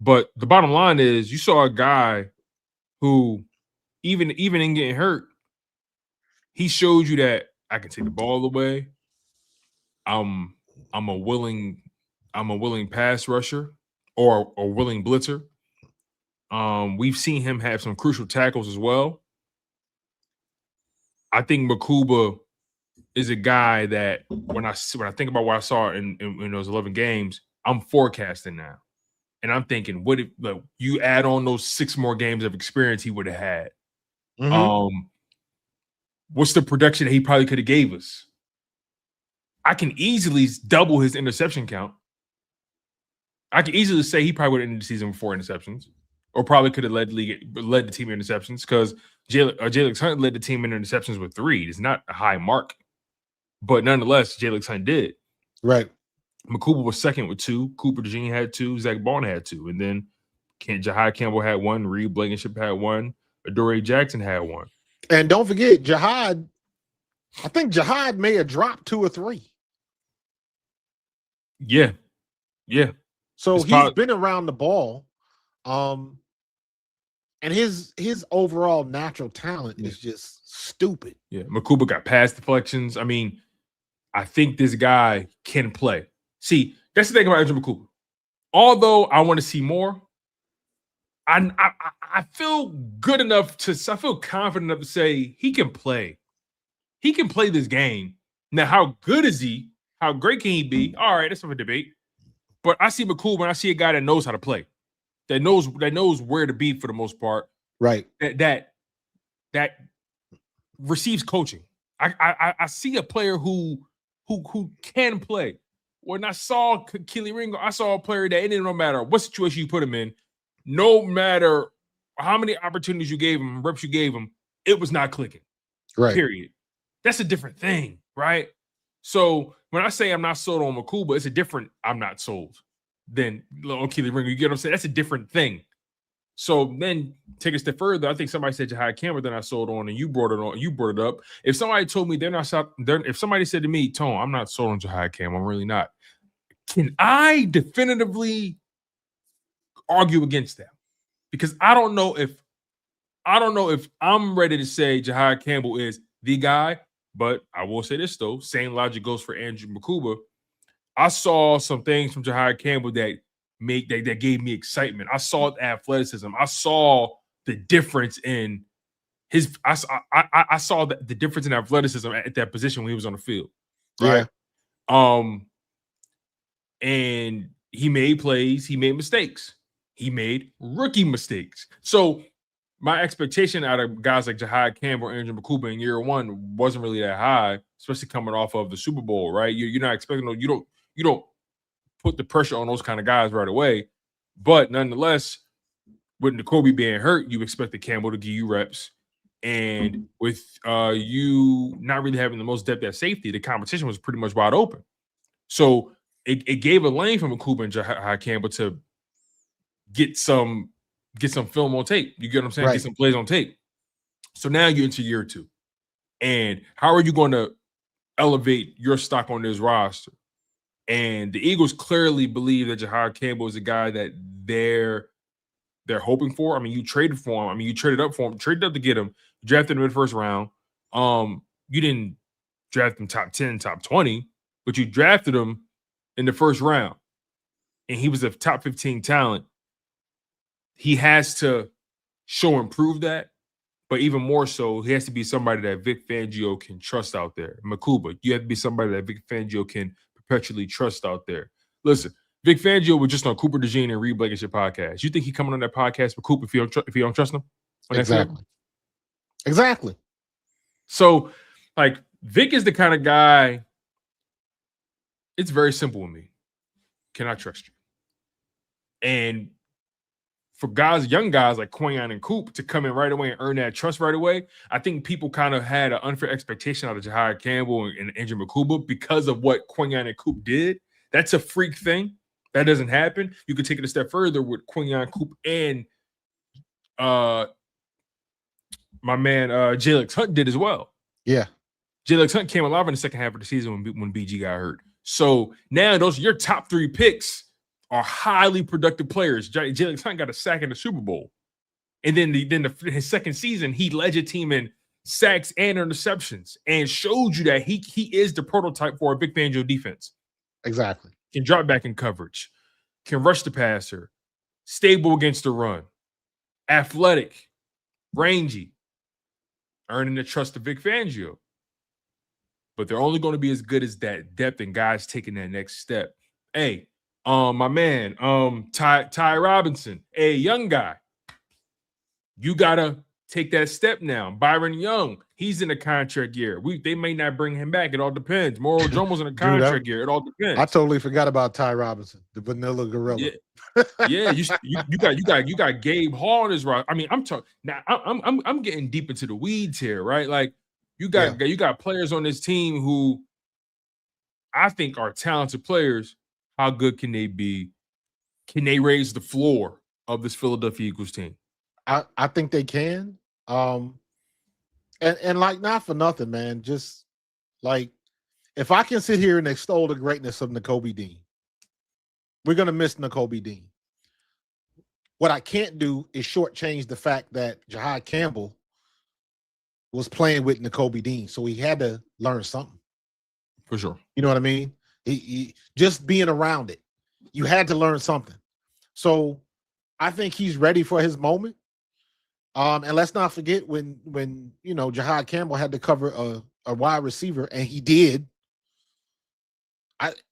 But the bottom line is, you saw a guy who, even in getting hurt, he showed you that I can take the ball away. I'm a willing pass rusher or a willing blitzer. We've seen him have some crucial tackles as well. I think Makuba is a guy that when I think about what I saw in those 11 games, I'm forecasting now. And I'm thinking, what if you add on those 6 more games of experience he would have had? Mm-hmm. What's the production that he probably could have gave us? I can easily double his interception count. I can easily say he probably would have ended the season with 4 interceptions, or probably could have led the team in interceptions, because Jalen Hunt led the team in interceptions with 3. It's not a high mark, but nonetheless, Jalen Hunt did. Right. Makuba was second with 2. Cooper DeJean had 2. Zach Bond had 2. And then Jahai Campbell had 1. Reed Blankenship had 1. Adoree Jackson had 1. And don't forget, Jihad, I think Jihad may have dropped 2 or 3. Yeah. So he's been around the ball. And his overall natural talent is just stupid. Yeah. Makuba got pass deflections. I mean, I think this guy can play. See, that's the thing about Andrew Makuba. Although I want to see more, I feel good enough I feel confident enough to say he can play. He can play this game. Now, how good is he? How great can he be? All right, that's not a debate. But I see Makuba, and I see a guy that knows how to play, that knows where to be for the most part. Right. That receives coaching. I see a player who can play. When I saw Keely Ringo, I saw a player that it didn't no matter what situation you put him in, no matter how many opportunities you gave him, reps you gave him, it was not clicking. Right. Period. That's a different thing, right? So when I say I'm not sold on Makuba, it's a different I'm not sold than on Keely Ringo. You get what I'm saying? That's a different thing. So then take a step further. I think somebody said Jahai Campbell, then I sold on, and you brought it on. You brought it up. If somebody told me if somebody said to me, Tone, I'm not sold on Jahai Campbell, I'm really not. Can I definitively argue against that? Because I don't know if I'm ready to say Jahai Campbell is the guy, but I will say this though. Same logic goes for Andrew Makuba. I saw some things from Jahai Campbell that that gave me excitement. I saw athleticism. I saw the difference in his. I saw the difference in athleticism at that position when he was on the field. Right. Yeah. And he made plays. He made mistakes. He made rookie mistakes. So my expectation out of guys like Jahad Campbell, Andrew Makuba in year one wasn't really that high, especially coming off of the Super Bowl, right? You're not expecting you don't put the pressure on those kind of guys right away. But nonetheless, with Nakobe being hurt, you expected Campbell to give you reps. And with you not really having the most depth at safety, the competition was pretty much wide open. So it gave a lane for Makuba and Jahad Campbell to get some film on tape. You get what I'm saying? Right. Get some plays on tape. So now you're into year two. And how are you going to elevate your stock on this roster? And the Eagles clearly believe that Jahad Campbell is a guy that they're hoping for. I mean, you traded for him. I mean, you traded up for him, traded up to get him, drafted him in the first round. You didn't draft him top 10, top 20, but you drafted him in the first round. And he was a top 15 talent. He has to show and prove that, but even more so, he has to be somebody that Vic Fangio can trust out there. Makuba, you have to be somebody that Vic Fangio can perpetually trust out there. Listen, Vic Fangio was just on Cooper DeJean and Reed Blankenship podcast. You think he coming on that podcast with Cooper if you don't trust him? Exactly. So, like, Vic is the kind of guy. It's very simple with me. Can I trust you? And for guys, young guys like Quinyon and Coop to come in right away and earn that trust right away, I think people kind of had an unfair expectation out of Jahad Campbell and Andrew Makuba because of what Quinyon and Coop did. That's a freak thing. That doesn't happen. You could take it a step further with Quinyon, Coop, and my man Jalen Hunt did as well. Yeah. Jalen Hunt came alive in the second half of the season when BG got hurt. So now those are your top three picks are highly productive players. Jalen Hunt got a sack in the Super Bowl. And then his second season, he led your team in sacks and interceptions and showed you that he is the prototype for a Big Fangio defense. Exactly. Can drop back in coverage, can rush the passer, stable against the run, athletic, rangy, earning the trust of Big Fangio. But they're only going to be as good as that depth and guys taking that next step. Hey, my man, Ty Robinson, a young guy. You gotta take that step now. Byron Young, he's in a contract year. They may not bring him back. It all depends. Morrow Jomo's in a contract year. It all depends. I totally forgot about Ty Robinson, the vanilla gorilla. Yeah, you got Gabe Hall on his roster. I mean, I'm talking now. I'm getting deep into the weeds here, right? Like you got players on this team who I think are talented players. How good can they be? Can they raise the floor of this Philadelphia Eagles team? I think they can. And like, not for nothing, man. Just like, if I can sit here and extol the greatness of Nakobe Dean, we're gonna miss Nakobe Dean. What I can't do is shortchange the fact that Jahad Campbell was playing with Nakobe Dean, so he had to learn something. For sure. You know what I mean? He just being around it, you had to learn something. So I think he's ready for his moment. And let's not forget when Jahad Campbell had to cover a wide receiver, and he did.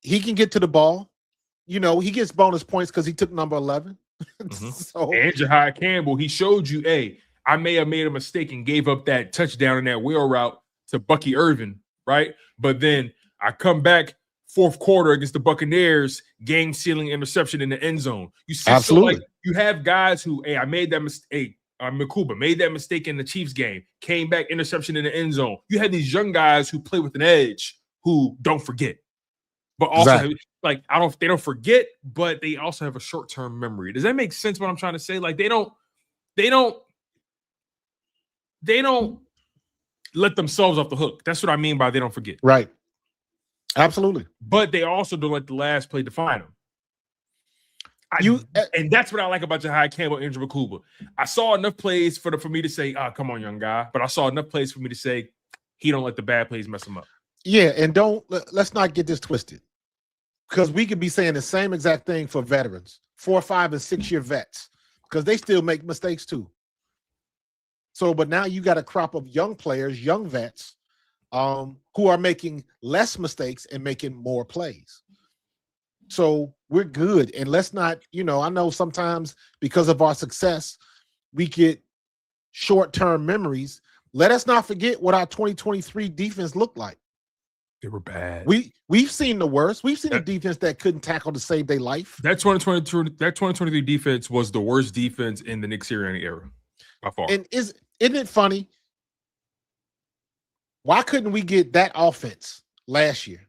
He can get to the ball. He gets bonus points because he took number 11. Mm-hmm. So, and Jahad Campbell, he showed you, hey, I may have made a mistake and gave up that touchdown in that wheel route to Bucky Irvin, right? But then I come back fourth quarter against the Buccaneers, game-sealing interception in the end zone. You see, absolutely. So, like, you have guys who, hey, I made that mistake. Makuba made that mistake in the Chiefs game, came back, interception in the end zone. You have these young guys who play with an edge who don't forget, but also they don't forget, but they also have a short-term memory. Does that make sense? What I'm trying to say, like they don't let themselves off the hook. That's what I mean by they don't forget. Right. Absolutely. But they also don't let the last play define them. And that's what I like about Jahad Campbell and Andrew Makuba. I saw enough plays for me to say, come on, young guy. But I saw enough plays for me to say he don't let the bad plays mess him up. Yeah, and let's not get this twisted. Because we could be saying the same exact thing for veterans. 4, 5, and 6 year vets because they still make mistakes too. So, but now you got a crop of young players, young vets, who are making less mistakes and making more plays. So we're good. And let's not, I know sometimes because of our success, we get short-term memories. Let us not forget what our 2023 defense looked like. They were bad. We've seen the worst. We've seen a defense that couldn't tackle to save their life. That 2023 defense was the worst defense in the Nick Sirianni era by far. And isn't it funny? Why couldn't we get that offense last year?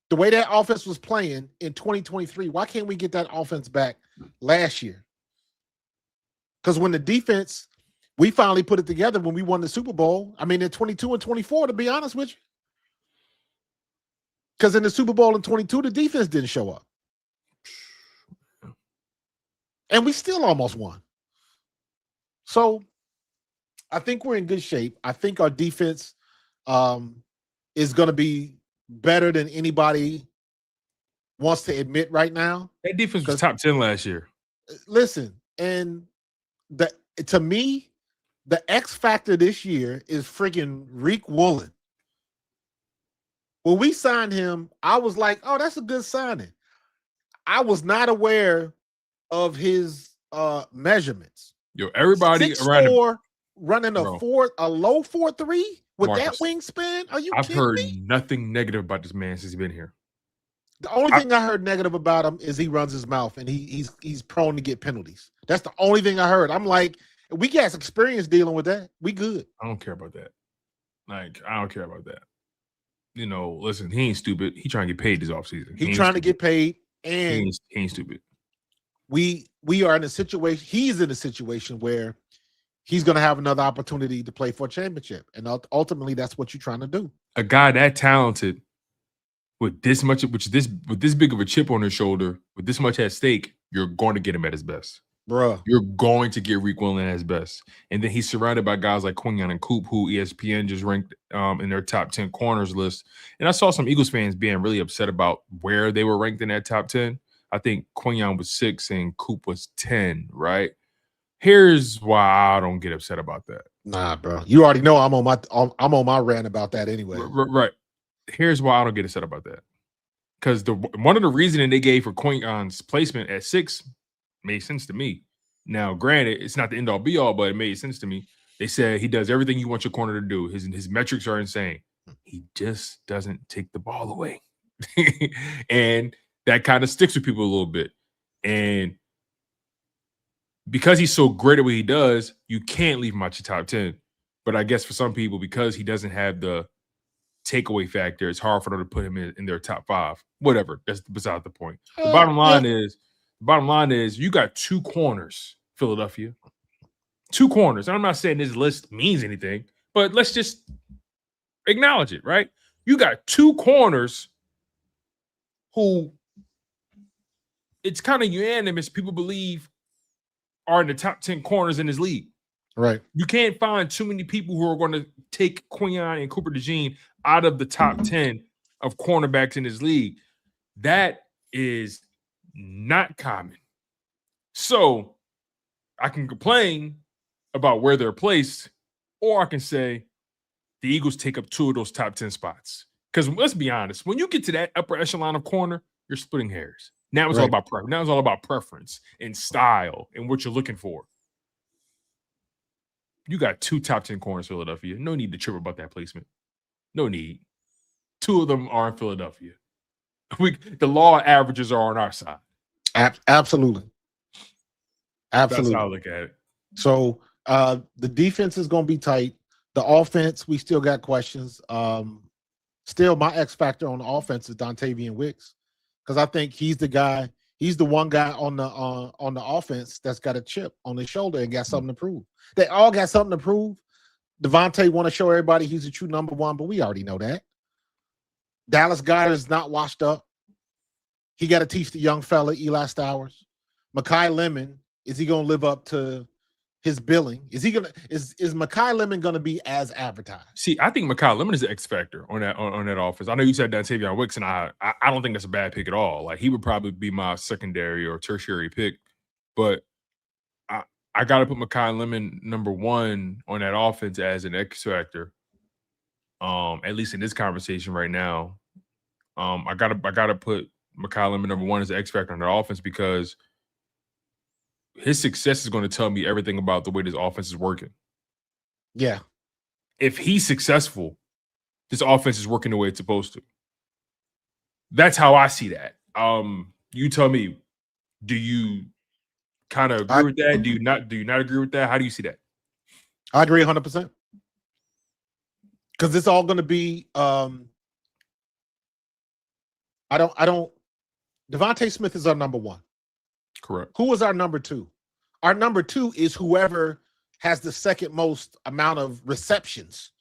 The way that offense was playing in 2023, why can't we get that offense back last year? Because when the defense, we finally put it together when we won the Super Bowl. I mean, in 22 and 24, to be honest with you. Because in the Super Bowl in 22, the defense didn't show up. And we still almost won. So I think we're in good shape. I think our defense is going to be better than anybody wants to admit right now. That defense was top 10 last year. Listen, and to me, the X factor this year is freaking Reek Woolen. When we signed him, I was like, oh, that's a good signing. I was not aware of his measurements. Yo, everybody 6'4", running a low 4.3 with Marcus, that wingspan. Are you I've kidding heard me? nothing negative about this man since he's been here. The only thing I heard negative about him is he runs his mouth and he's prone to get penalties. That's the only thing I heard. I'm like, we got experience dealing with that. We good. I don't care about that. Like, I don't care about that. Listen, he ain't stupid. He trying to get paid this offseason. He's trying to get paid, and he ain't stupid. We are in a situation. He's in a situation where he's going to have another opportunity to play for a championship, and ultimately, that's what you're trying to do. A guy that talented, with this big of a chip on his shoulder, with this much at stake, you're going to get him at his best. Bruh. You're going to get Reek Woolen at his best. And then he's surrounded by guys like Quinyon and Coop, who ESPN just ranked in their top 10 corners list. And I saw some Eagles fans being really upset about where they were ranked in that top 10. I think Quinyon was 6 and Coop was 10, right? Here's why I don't get upset about that. Nah, bro. You already know I'm on my rant about that anyway. Right. Here's why I don't get upset about that. Because one of the reasoning they gave for Quinyon's placement at 6 made sense to me. Now, granted, it's not the end all be all, but it made sense to me. They said he does everything you want your corner to do. His metrics are insane. He just doesn't take the ball away. And that kind of sticks with people a little bit. And because he's so great at what he does, you can't leave him out your top 10. But I guess for some people, because he doesn't have the takeaway factor, it's hard for them to put him in their top 5. Whatever. That's beside the point. The bottom line is you got 2 corners, Philadelphia. 2 corners. And I'm not saying this list means anything, but let's just acknowledge it, right? You got 2 corners who it's kind of unanimous, people believe are in the top 10 corners in this league. Right. You can't find too many people who are going to take Quinyon and Cooper DeJean out of the top 10 of cornerbacks in this league. That is not common. So I can complain about where they're placed, or I can say the Eagles take up 2 of those top 10 spots. Because let's be honest, when you get to that upper echelon of corner, you're splitting hairs. Now it's all about preference. Now it's all about preference and style and what you're looking for. You got 2 top 10 corners, Philadelphia. No need to trip about that placement. No need. 2 of them are in Philadelphia. The law averages are on our side. Absolutely. That's how I look at it. So the defense is going to be tight. The offense, we still got questions. Still, my X factor on the offense is Dontavian Wicks, because I think he's the guy. He's the one guy on the offense that's got a chip on his shoulder and got something to prove. They all got something to prove. Devontae want to show everybody he's a true number 1, but we already know that. Dallas Goedert is not washed up. He got to teach the young fella, Eli Stowers. Mekhi Lemon, is he going to live up to his billing? Is Mekhi Lemon gonna be as advertised? See, I think Mekhi Lemon is the X factor on that offense. I know you said Dontavion Wicks, and I don't think that's a bad pick at all. Like, he would probably be my secondary or tertiary pick, but I got to put Mekhi Lemon number 1 on that offense as an X factor. At least in this conversation right now, I gotta put Mekhi Lemon number 1 as an X factor on that offense, because his success is going to tell me everything about the way this offense is working. Yeah. If he's successful, this offense is working the way it's supposed to. That's how I see that. You tell me, do you kind of agree with that? Do you not agree with that? How do you see that? I agree 100%. Because it's all going to be Devontae Smith is our number 1. Correct. Who is our number 2? Our number 2 is whoever has the second most amount of receptions,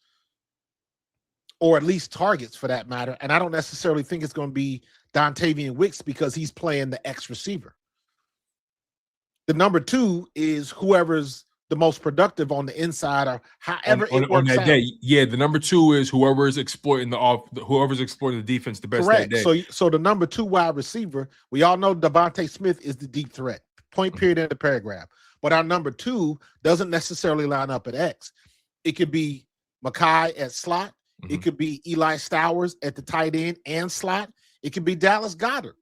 or at least targets for that matter. And I don't necessarily think it's going to be Dontavion Wicks, because he's playing the X receiver. The number 2 is whoever's the most productive on the inside, or however it works on that out. day. Yeah, the number 2 is whoever's exploiting the defense the best. Correct. That day. So the number 2 wide receiver, we all know Devontae Smith is the deep threat. Point period in the paragraph. But our number 2 doesn't necessarily line up at X. It could be Mekhi at slot. Mm-hmm. It could be Eli Stowers at the tight end and slot. It could be Dallas Goedert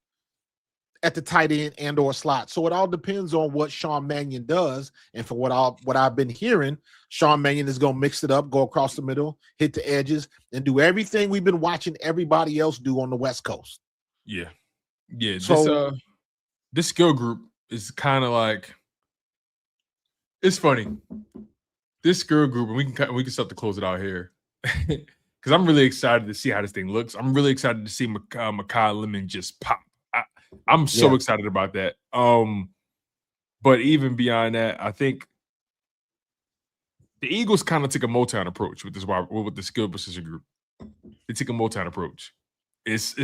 at the tight end and or slot. So it all depends on what Sean Mannion does. And for what I've been hearing, Sean Mannion is going to mix it up, go across the middle, hit the edges, and do everything we've been watching everybody else do on the West Coast. Yeah. Yeah. So this skill group is kind of like, it's funny. This skill group, and we can start to close it out here, because I'm really excited to see how this thing looks. I'm really excited to see Mekhi Lemon just pop. I'm so excited about that. But even beyond that, I think the Eagles kind of took a Motown approach with the skill position group. They took a Motown approach. It's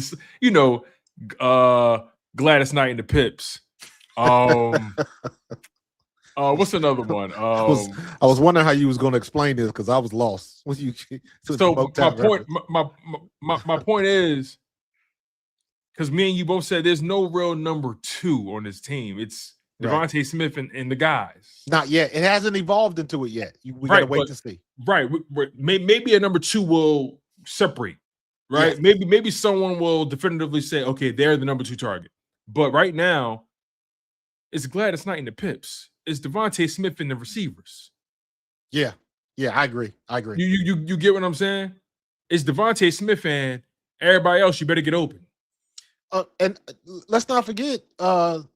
Gladys Knight and the Pips. What's another one? I was wondering how you was going to explain this, because I was lost. My point is, because me and you both said there's no real number 2 on this team. It's Devontae Smith and the guys. Not yet. It hasn't evolved into it yet. We got to wait to see. Right. Maybe a number 2 will separate. Right. Yes. Maybe someone will definitively say, okay, they're the number 2 target. But right now, it's Gladys Knight and the Pips. It's Devontae Smith and the receivers. Yeah. I agree. You get what I'm saying? It's Devontae Smith, and everybody else, you better get open. And let's not forget, the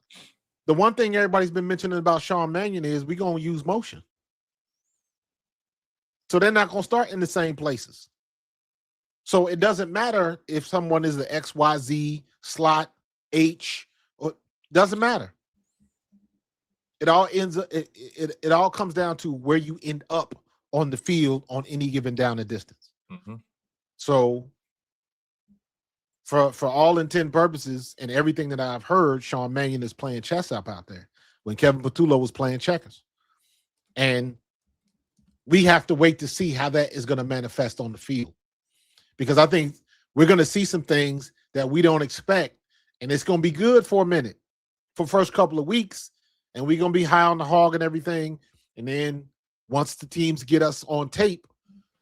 one thing everybody's been mentioning about Sean Mannion is we're going to use motion. So they're not going to start in the same places. So it doesn't matter if someone is the XYZ, slot, H, or doesn't matter. It all it all comes down to where you end up on the field on any given down and distance. Mm-hmm. So for all intent and purposes and everything that I've heard, Sean Mannion is playing chess up out there when Kevin Patullo was playing checkers. And we have to wait to see how that is going to manifest on the field, because I think we're going to see some things that we don't expect, and it's going to be good for a minute, for the first couple of weeks, and we're going to be high on the hog and everything. And then once the teams get us on tape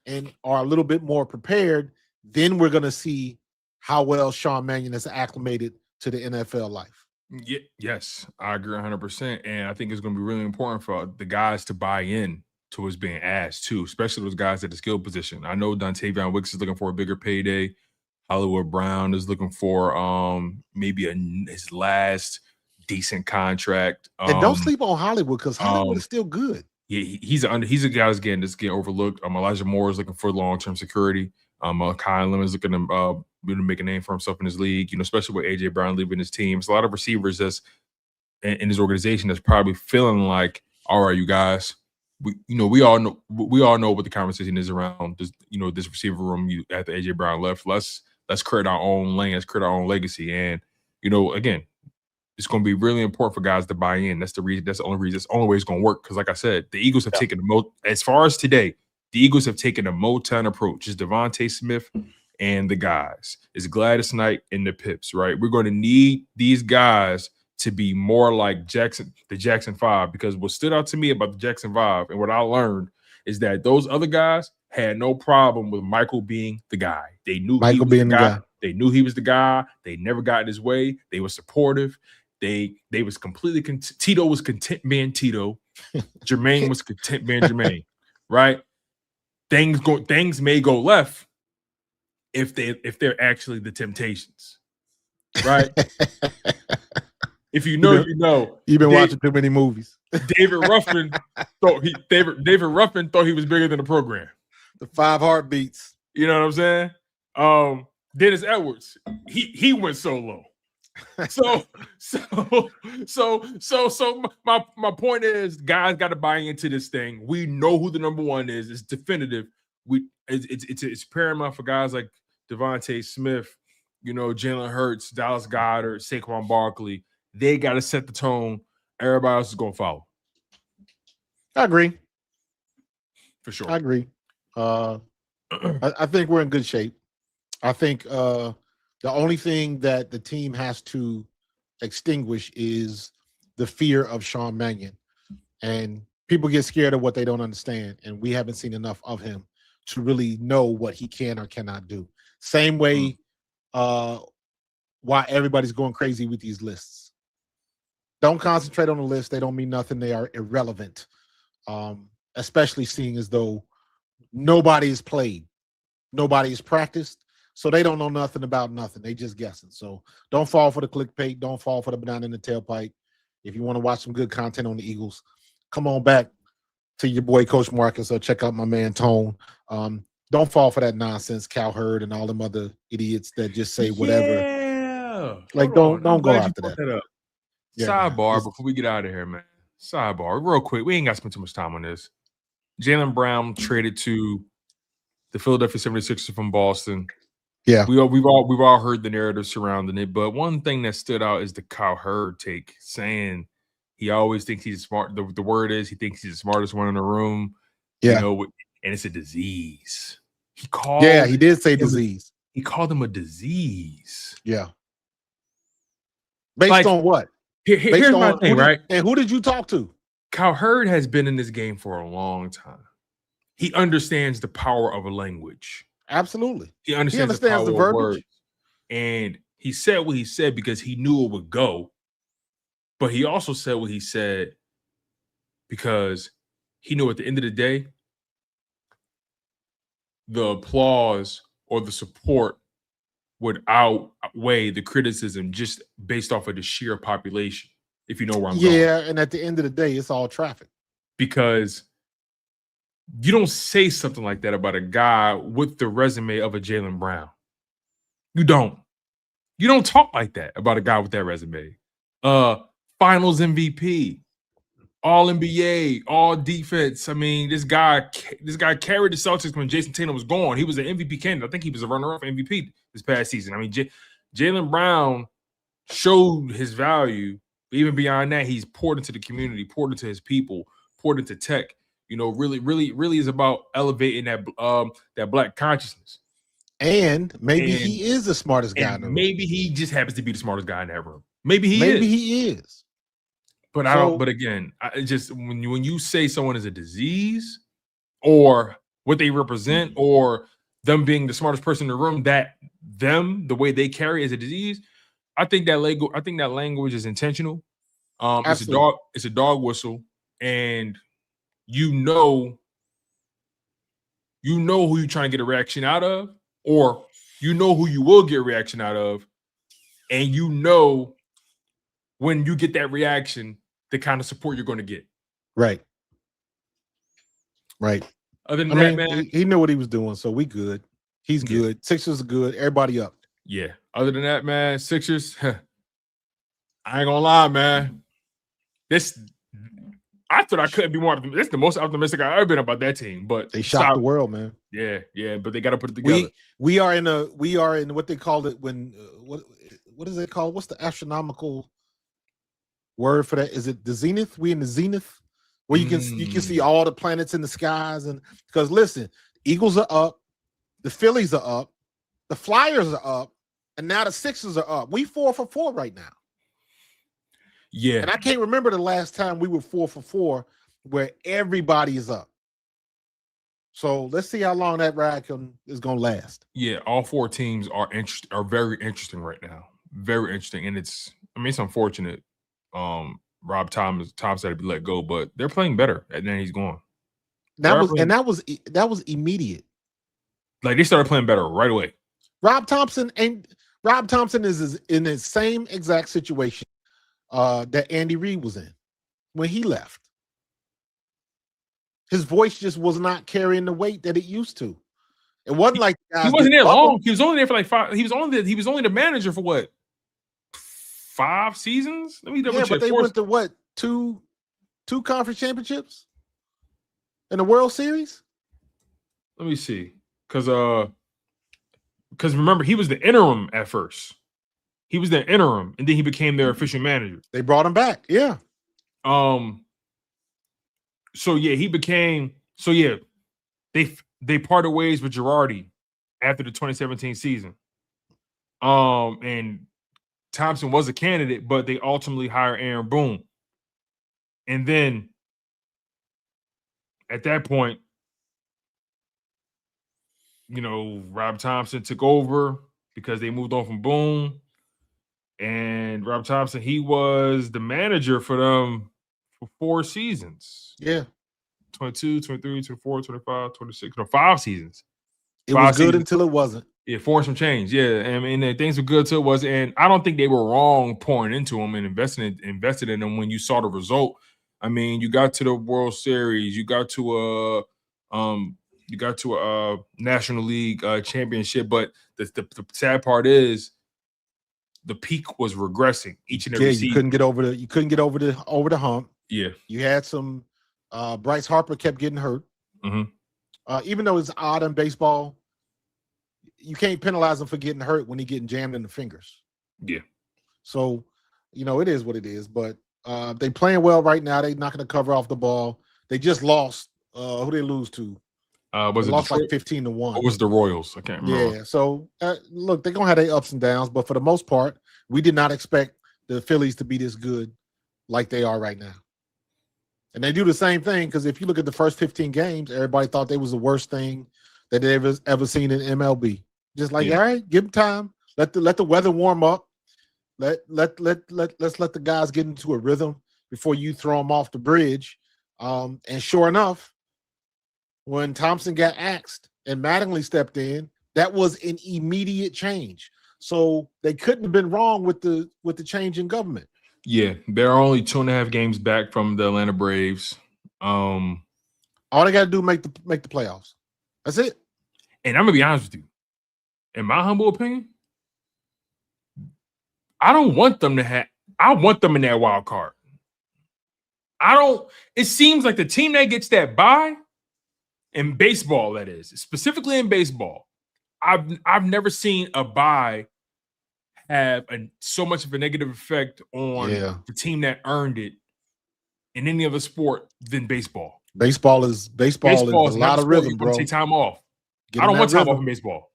and are a little bit more prepared, then we're going to see how well Sean Mannion has acclimated to the NFL life. Yes, I agree 100%. And I think it's going to be really important for the guys to buy in to what's being asked too, especially those guys at the skill position. I know Dontavion Wicks is looking for a bigger payday. Hollywood Brown is looking for maybe his last decent contract. And don't sleep on Hollywood, because Hollywood is still good. Yeah, he's a guy that's getting overlooked. Elijah Moore is looking for long-term security. Kyle Lemon is looking to make a name for himself in his league, especially with AJ Brown leaving his team. It's a lot of receivers that's in his organization that's probably feeling like, all right, you guys, we all know what the conversation is around this, this receiver room after AJ Brown left. Let's create our own lane, let's create our own legacy. And, again, it's going to be really important for guys to buy in. That's the reason. That's the only reason. That's the only way it's going to work. Because, like I said, the Eagles have taken the most. As far as today, the Eagles have taken a Motown approach. It's Devontae Smith and the guys. It's Gladys Knight and the Pips. Right? We're going to need these guys to be more like the Jackson 5. Because what stood out to me about the Jackson 5 and what I learned is that those other guys had no problem with Michael being the guy. They knew Michael being the guy. They knew he was the guy. They never got in his way. They were supportive. They was completely Tito was content being Tito. Jermaine was content being Jermaine. Right? Things may go left if they're actually the Temptations. Right? If you know, you know. You've been watching too many movies. David Ruffin thought he was bigger than the program. The 5 heartbeats. You know what I'm saying? Dennis Edwards, he went solo. So my point is, guys got to buy into this thing. We know who the number one is. It's definitive. It's paramount for guys like Devontae Smith, you know, Jalen Hurts, Dallas Goedert, Saquon Barkley. They got to set the tone. Everybody else is going to follow. I agree. For sure. I agree. I think we're in good shape. I think the only thing that the team has to extinguish is the fear of Sean Mannion. And people get scared of what they don't understand. And we haven't seen enough of him to really know what he can or cannot do. Same way why everybody's going crazy with these lists. Don't concentrate on the list. They don't mean nothing. They are irrelevant, especially seeing as though nobody is played. Nobody is practiced. So they don't know nothing about nothing. They just guessing. So don't fall for the clickbait. Don't fall for the banana in the tailpipe. If you want to watch some good content on the Eagles, come on back to your boy, Coach Marcus, or check out my man, Tone. Don't fall for that nonsense, Cal Hurd and all them other idiots that just say whatever. Yeah. Like, don't go after that. Yeah, sidebar before we get out of here, man. Sidebar, real quick. We ain't got to spend too much time on this. Jaylen Brown traded to the Philadelphia 76ers from Boston. Yeah, we've all heard the narrative surrounding it, but one thing that stood out is the Kyle Hurd take, saying he always thinks he's smart. The word is he thinks he's the smartest one in the room. Yeah, you know, and it's a disease. He did say disease. He called him a disease. Yeah. Based on what? Here's my thing, right? And who did you talk to? Kyle Hurd has been in this game for a long time. He understands the power of a language. Absolutely. He understands the power of words. And he said what he said because he knew it would go. But he also said what he said because he knew at the end of the day, the applause or the support would outweigh the criticism just based off of the sheer population, if you know where I'm going. Yeah, and at the end of the day, it's all traffic. Because you don't say something like that about a guy with the resume of a Jaylen Brown. You don't. You don't talk like that about a guy with that resume. Finals MVP, all NBA, all defense. I mean, this guy carried the Celtics when Jason Tatum was gone. He was an MVP candidate. I think he was a runner-up MVP this past season. I mean, Jaylen Brown showed his value. But even beyond that, he's poured into the community, poured into his people, poured into tech. You know, really is about elevating that black consciousness. And maybe he is the smartest guy in the room. Maybe he just happens to be the smartest guy in that room. Maybe he is. But I don't. But again, just when you say someone is a disease, or what they represent, or them being the smartest person in the room, the way they carry is a disease. I think that language is intentional. It's a dog whistle, and you know who you're trying to get a reaction out of, or you know who you will get a reaction out of, and you know when you get that reaction, the kind of support you're going to get. Right. Other than that, man, he knew what he was doing, so we good. He's good. Sixers are good. Everybody up. Yeah. Other than that, man, Sixers, I ain't gonna lie, man. I thought I couldn't be more optimistic. This is the most optimistic I've ever been about that team. But they shocked the world, man. Yeah. But they got to put it together. We are in what they called it when what is it called? What's the astronomical word for that. Is it the zenith? We in the zenith where you can see all the planets in the skies. And because listen, Eagles are up, the Phillies are up, the Flyers are up, and now the Sixers are up. We 4 for 4 right now. Yeah. And I can't remember the last time we were 4 for 4 where everybody is up. So let's see how long that ride is going to last. Yeah, all 4 teams are very interesting right now. Very interesting. And it's unfortunate. Rob Thomas had to be let go, but they're playing better, and then he's gone. That was immediate. Like they started playing better right away. Rob Thompson is in the same exact situation that Andy Reid was in when he left. His voice just was not carrying the weight that it used to. It wasn't like he wasn't there long. He was only there for like 5. He was only the manager for what? 5 seasons? Let me double check. But they went to what? Two conference championships in the World Series? Let me see. Because remember, he was the interim at first. He was the interim, and then he became their official manager. They brought him back. Yeah. So yeah, they parted ways with Girardi after the 2017 season. And Thompson was a candidate, but they ultimately hired Aaron Boone. And then at that point, Rob Thompson took over because they moved on from Boone. And Rob Thompson, he was the manager for them for 4 seasons. Yeah. 22, 23, 24, 25, 26. No, 5 seasons. It was good until it wasn't. Yeah, 4 and some change. Yeah, I mean, things were good till it wasn't. And I don't think they were wrong pouring into them and invested in them when you saw the result. I mean, you got to the World Series, you got to a National League championship, but the sad part is the peak was regressing each and every season. You couldn't get over the hump. Yeah, you had some. Bryce Harper kept getting hurt. Mm-hmm. Even though it's odd in baseball, you can't penalize him for getting hurt when he's getting jammed in the fingers. Yeah. So, it is what it is. But they playing well right now. They're not going to cover off the ball. They just lost. Who they lose to? Was it lost Detroit? like 15-1? Or was it the Royals? I can't remember. Yeah. So look, they're gonna have their ups and downs, but for the most part, we did not expect the Phillies to be this good like they are right now. And they do the same thing because if you look at the first 15 games, everybody thought they was the worst thing that they ever seen in MLB. Just like, all right, give them time. Let the weather warm up. Let's let the guys get into a rhythm before you throw them off the bridge. And sure enough, when Thompson got axed and Mattingly stepped in, that was an immediate change. So they couldn't have been wrong with the change in government. Yeah, they're only 2.5 games back from the Atlanta Braves. All they got to do make the playoffs. That's it. And I'm gonna be honest with you. In my humble opinion, I don't want them to have. I want them in that wild card. It seems like the team that gets that bye in baseball, that is specifically in baseball. I've never seen a bye have so much of a negative effect on the team that earned it in any other sport than baseball. Baseball is a lot of rhythm, bro. Take time off. I don't want time off in baseball,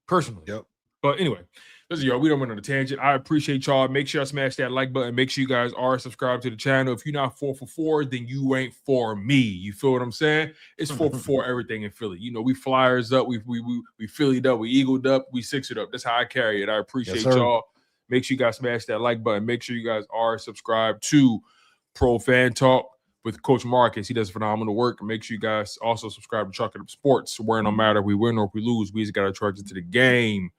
personally. Yep. But anyway, listen, y'all, we don't went on a tangent. I appreciate y'all. Make sure y'all smash that like button. Make sure you guys are subscribed to the channel. If you're not 4 for 4, then you ain't for me. You feel what I'm saying? It's 4 for 4 everything in Philly. We Flyers up, we Phillied up, we Eagled up, we Sixered up. That's how I carry it. I appreciate y'all. Make sure you guys smash that like button. Make sure you guys are subscribed to Pro Fan Talk with Coach Marcus. He does phenomenal work. Make sure you guys also subscribe to Chalk It Up Sports, where no matter if we win or if we lose, we just got to charge it to the game.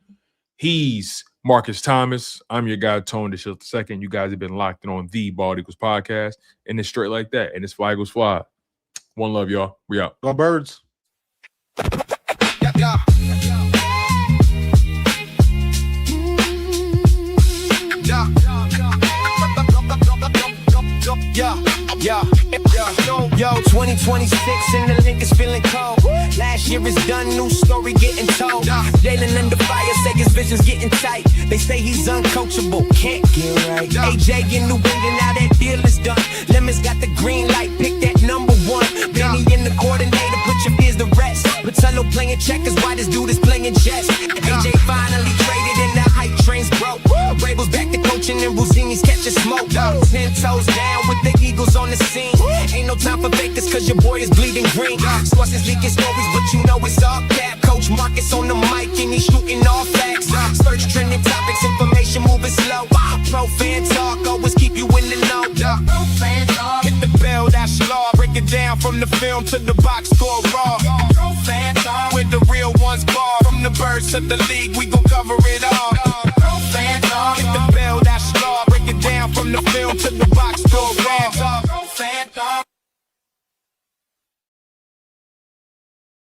He's Marcus Thomas. I'm your guy, Tone the Shield II. You guys have been locked in on the Bald Eagles podcast, and it's straight like that. And it's Fly Eagles Fly. One love, y'all. We out. Go Birds. Yo, 2026 and the link is feeling cold. Last year is done, new story getting told. Jalen under fire, say his vision's getting tight. They say he's uncoachable, can't get right. AJ in New England, now that deal is done. Lemons got the green light, pick that number one. Benny in the coordinator, put your fears to rest. Patello playing checkers, why this dude is playing chess. AJ finally traded and the hype train's broke. Rabel's back to coaching and Rosini's catching smoke. 10 toes down with the Eagles on the scene. Ain't no time for fakers cause your boy is bleeding green. Sources leaking stories but you know it's all cap. Coach Marcus on the mic and he's shooting all facts. Search trending topics, information moving slow. Pro fan talk, always keep you in the know. Hit the bell, that's law. Break it down from the film to the box score raw. With the real ones bar. From the birds to the league, we gon' cover it all. Hit the bell, that's law. Break it down from the film to the box score raw.